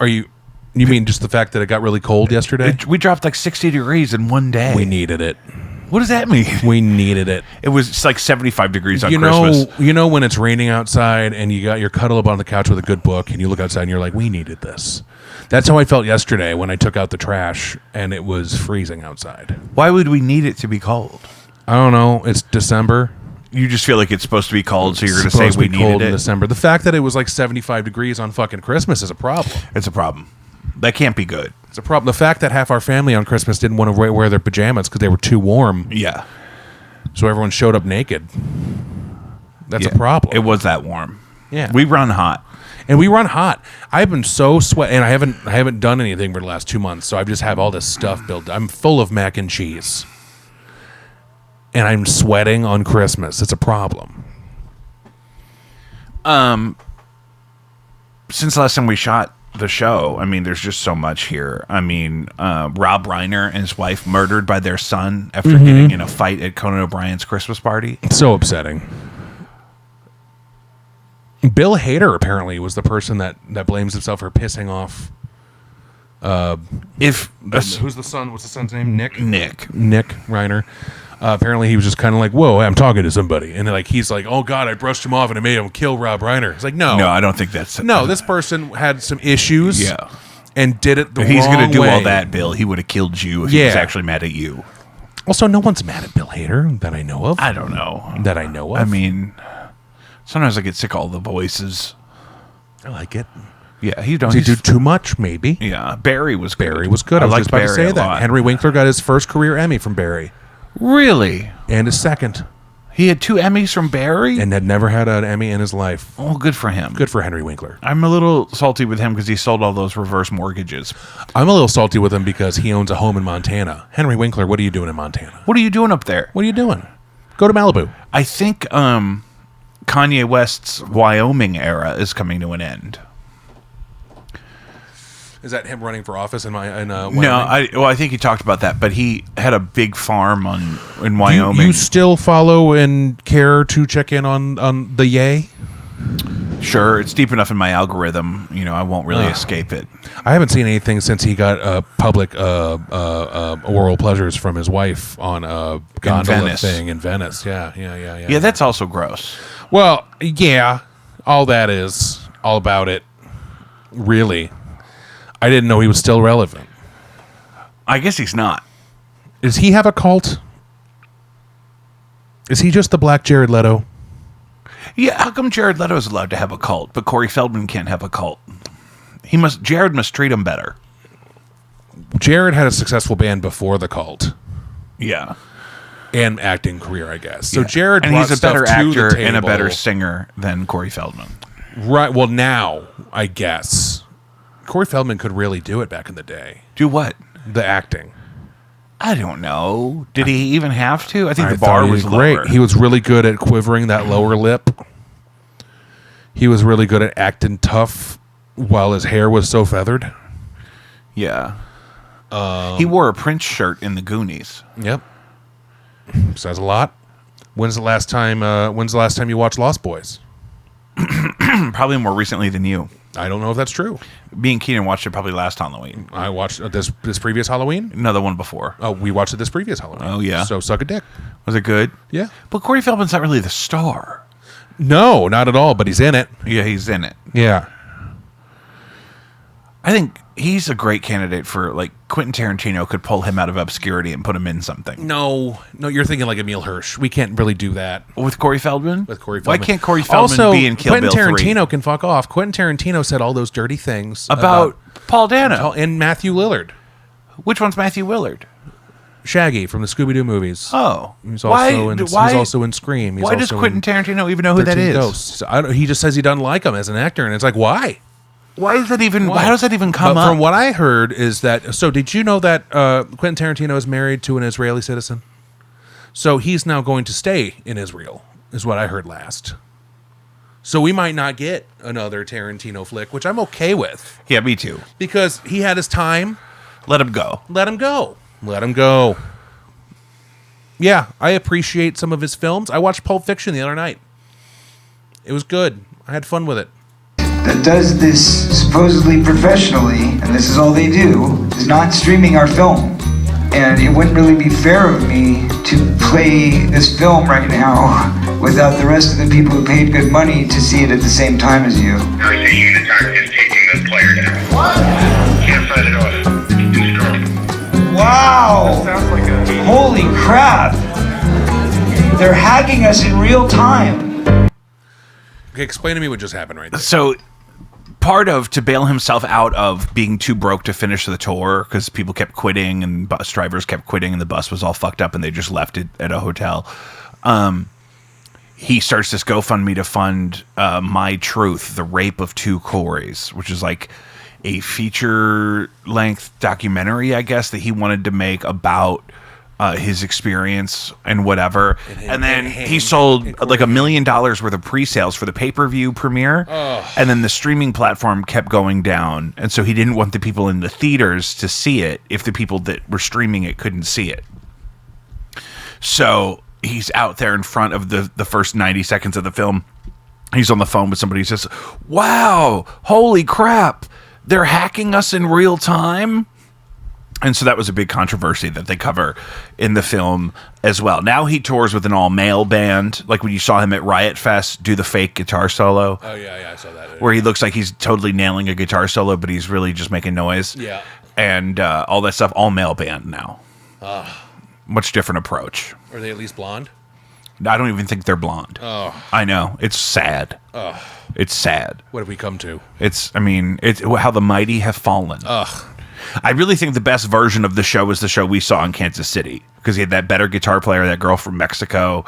You mean just the fact that it got really cold yesterday? We dropped like 60 degrees in one day. We needed it. What does that mean? We needed it. It was like 75 degrees on Christmas. You know when it's raining outside and you're cuddled up on the couch with a good book and you look outside and you're like, we needed this. That's how I felt yesterday when I took out the trash and it was freezing outside. Why would we need it to be cold? I don't know. It's December. You just feel like it's supposed to be cold, so you're going to say we needed cold it in December. The fact that it was like 75 degrees on fucking Christmas is a problem. It's a problem. That can't be good. It's a problem. The fact that half our family on Christmas didn't want to wear their pajamas because they were too warm. Yeah. So everyone showed up naked. That's a problem. It was that warm. Yeah. We run hot. And we run hot. I've been so sweat, and I haven't done anything for the last 2 months, so I just have all this stuff built. I'm full of mac and cheese, and I'm sweating on Christmas. It's a problem. Since the last time we shot the show, I mean, there's just so much here. I mean, Rob Reiner and his wife murdered by their son after getting in a fight at Conan O'Brien's Christmas party. It's so upsetting. Bill Hader apparently was the person that blames himself for pissing off. Who's the son? What's the son's name? Nick Reiner. Apparently he was just kind of like, whoa, I'm talking to somebody, and he's like, oh god, I brushed him off and I made him kill Rob Reiner. It's like, no, I don't think that's this person had some issues. Yeah. And did it the wrong way. He's going to do way. all that, Bill. He would have killed you if he was actually mad at you. Also, no one's mad at Bill Hader that I know of. I don't know. That I know of. I mean, sometimes I get sick of all the voices. I like it. Yeah, Does he do too much? Maybe. Yeah, Barry was good. I was just about to say that. Henry Winkler got his first career Emmy from Barry. Really? And his second. He had 2 Emmys from Barry? And had never had an Emmy in his life. Oh, good for him. Good for Henry Winkler. I'm a little salty with him because he sold all those reverse mortgages. I'm a little salty with him because he owns a home in Montana. Henry Winkler, what are you doing in Montana? What are you doing up there? What are you doing? Go to Malibu. I think Kanye West's Wyoming era is coming to an end. Is that him running for office in Wyoming? No, I think he talked about that, but he had a big farm in Wyoming. You still follow and care to check in on the Yay? Sure, it's deep enough in my algorithm. I won't really escape it. I haven't seen anything since he got public oral pleasures from his wife on a gondola thing in Venice. Yeah. Yeah, that's also gross. Well, yeah, all that is all about it. Really, I didn't know he was still relevant. I guess he's not. Does he have a cult? Is he just the Black Jared Leto? Yeah, how come Jared Leto is allowed to have a cult, but Corey Feldman can't have a cult? Jared must treat him better. Jared had a successful band before the cult. Yeah. And acting career, I guess. So Yeah. Jared and brought he's a better stuff to actor the and a better table. singer than Corey Feldman. Right. Well, now, I guess. Corey Feldman could really do it back in the day. Do what? The acting. I don't know. Did he even have to? I think I the bar thought he was did great. lower. He was really good at quivering that lower lip. He was really good at acting tough while his hair was so feathered. Yeah. He wore a Prince shirt in the Goonies. Yep. Says a lot. When's the last time you watched Lost Boys? Probably more recently than you. I don't know if that's true. Me and Keenan watched it probably last Halloween. I watched this previous Halloween? No, the one before. Oh, we watched it this previous Halloween. Oh, yeah. So suck a dick. Was it good? Yeah. But Corey Feldman's not really the star. No, not at all, but he's in it. Yeah, he's in it. Yeah. I think he's a great candidate for, like, Quentin Tarantino could pull him out of obscurity and put him in something. No, you're thinking like Emil Hirsch. We can't really do that. With Corey Feldman? With Corey Feldman. Why can't Corey Feldman also, be in Kill Quentin Bill 3? Tarantino can fuck off. Quentin Tarantino said all those dirty things About Paul Dano. And Matthew Lillard. Which one's Matthew Lillard? Shaggy from the Scooby-Doo movies. Oh. He's also in Scream. He's why does also Quentin Tarantino even know who that 13 is? Ghosts. He just says he doesn't like him as an actor, and it's like, why? Why does that even? How does that even come But up? From what I heard is that. So, did you know that Quentin Tarantino is married to an Israeli citizen? So he's now going to stay in Israel, is what I heard last. So we might not get another Tarantino flick, which I'm okay with. Yeah, me too. Because he had his time. Let him go. Let him go. Let him go. Yeah, I appreciate some of his films. I watched Pulp Fiction the other night. It was good. I had fun with it. That does this supposedly professionally, and this is all they do, is not streaming our film. And it wouldn't really be fair of me to play this film right now without the rest of the people who paid good money to see it at the same time as you. I say Unitard is taking the player down. What? Can't fight it off. It's too strong. Wow! Sounds like a... Holy crap! They're hacking us in real time. Okay, explain to me what just happened right there. So, part of to bail himself out of being too broke to finish the tour because people kept quitting and bus drivers kept quitting and the bus was all fucked up and they just left it at a hotel. He starts this GoFundMe to fund My Truth, The Rape of Two Coreys, which is like a feature-length documentary, I guess, that he wanted to make about his experience and whatever. And then he sold like $1 million worth of pre-sales for the pay-per-view premiere. And then the streaming platform kept going down. And so he didn't want the people in the theaters to see it if the people that were streaming it couldn't see it. So he's out there in front of the first 90 seconds of the film. He's on the phone with somebody who says, "Wow, holy crap, they're hacking us in real time." And so that was a big controversy that they cover in the film as well. Now he tours with an all-male band, like when you saw him at Riot Fest do the fake guitar solo. Oh, yeah, I saw that. Where he looks like he's totally nailing a guitar solo, but he's really just making noise. Yeah. And all that stuff, all-male band now. Much different approach. Are they at least blonde? I don't even think they're blonde. Oh. I know. It's sad. Oh. It's sad. What have we come to? It's how the mighty have fallen. Ugh. I really think the best version of the show was the show we saw in Kansas City because he had that better guitar player, that girl from Mexico,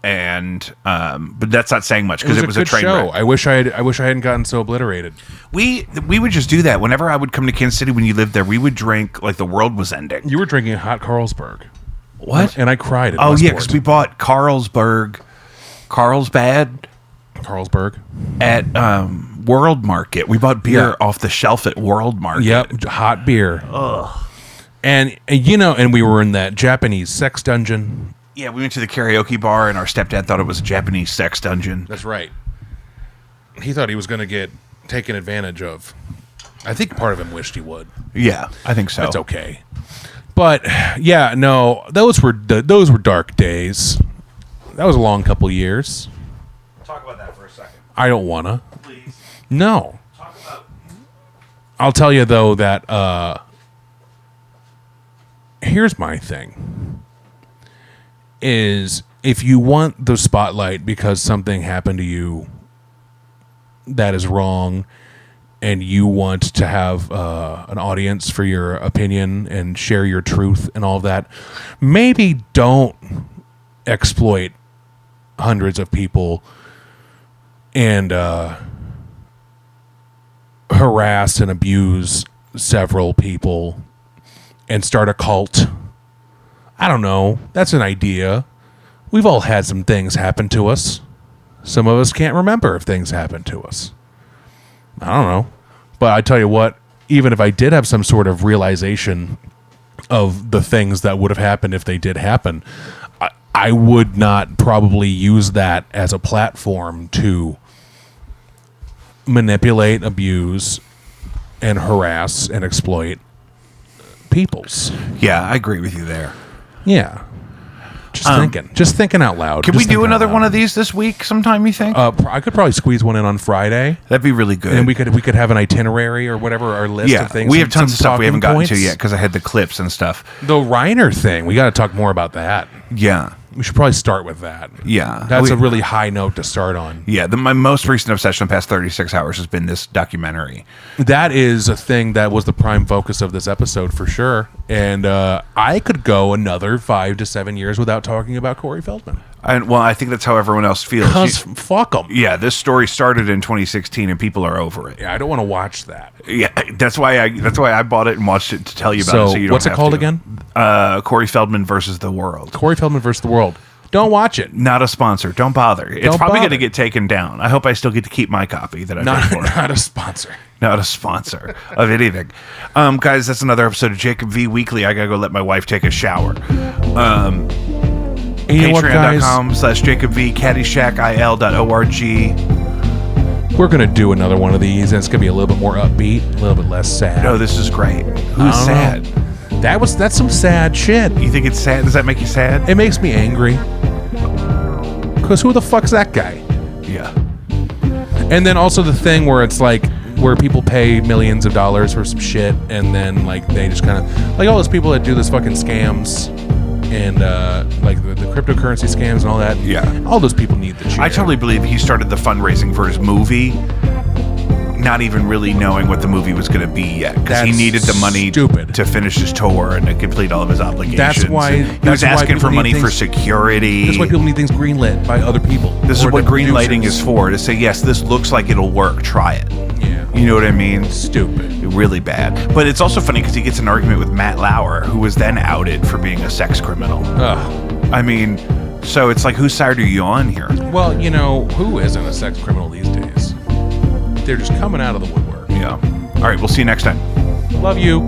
and but that's not saying much because it was a train show. wreck. I wish I hadn't gotten so obliterated. We would just do that whenever I would come to Kansas City when you lived there. We would drink like the world was ending. You were drinking hot Carlsberg. What? And I cried. At oh yeah, Westport. because we bought Carlsberg at World Market. We bought beer off the shelf at World Market. Yep, hot beer. Ugh. And we were in that Japanese sex dungeon. Yeah, we went to the karaoke bar and our stepdad thought it was a Japanese sex dungeon. That's right. he thought he was going to get taken advantage of. I think part of him wished he would. Yeah, I think so. That's okay. But yeah, no, those were dark days. That was a long couple years. Talk about that for a second. I don't wanna. Please. No. Talk about. I'll tell you though that here's my thing. Is if you want the spotlight because something happened to you that is wrong, and you want to have an audience for your opinion and share your truth and all of that, maybe don't exploit hundreds of people and harass and abuse several people and start a cult. I don't know. That's an idea. We've all had some things happen to us. Some of us can't remember if things happened to us. I don't know. But I tell you what, even if I did have some sort of realization of the things that would have happened if they did happen, I would not probably use that as a platform to manipulate, abuse, and harass and exploit peoples. Yeah, I agree with you there. Yeah. Just thinking out loud. Can we do another one of these this week sometime, you think? I could probably squeeze one in on Friday. That'd be really good. And we could have an itinerary or whatever, our list of things. We have tons of stuff we haven't gotten to points. yet because I had the clips and stuff. The Reiner thing, we got to talk more about that. Yeah. We should probably start with that. Yeah. That's a really high note to start on. Yeah, my most recent obsession in the past 36 hours has been this documentary. That is a thing that was the prime focus of this episode for sure. And I could go another 5 to 7 years without talking about Corey Feldman. I think that's how everyone else feels. Because fuck them. Yeah, this story started in 2016 and people are over it. Yeah, I don't want to watch that. Yeah, that's why I bought it and watched it to tell you about it. So you don't what's it have called to. again? Corey Feldman versus the World. Corey Feldman versus the World. Don't watch it. Not a sponsor. Don't bother. It's Don't probably bother. going to get taken down. I hope I still get to keep my copy that I paid for. Not a sponsor. Not a sponsor of anything. Guys, that's another episode of Jacob V Weekly. I got to go let my wife take a shower. Patreon.com/Jacob V, CaddyshackIL.org. We're going to do another one of these, and it's going to be a little bit more upbeat, a little bit less sad. No, this is great. Who's sad? That's some sad shit. You think it's sad? Does that make you sad? It makes me angry. Because who the fuck's that guy? Yeah. And then also the thing where it's like, where people pay millions of dollars for some shit, and then like they just kind of, like all those people that do this fucking scams, and like the cryptocurrency scams and all that. Yeah. All those people need the shit. I totally believe he started the fundraising for his movie, not even really knowing what the movie was going to be yet, because he needed the money to finish his tour and to complete all of his obligations. That's why he was asking for money for security. That's why people need things greenlit by other people. This is what greenlighting is for, to say, yes, this looks like it'll work, try it. Yeah. You know what I mean? Stupid. Really bad. But it's also funny because he gets an argument with Matt Lauer, who was then outed for being a sex criminal. Ugh. I mean, so it's like, whose side are you on here? Well, you know, who isn't a sex criminal these days? They're just coming out of the woodwork. Yeah. All right, we'll see you next time. Love you.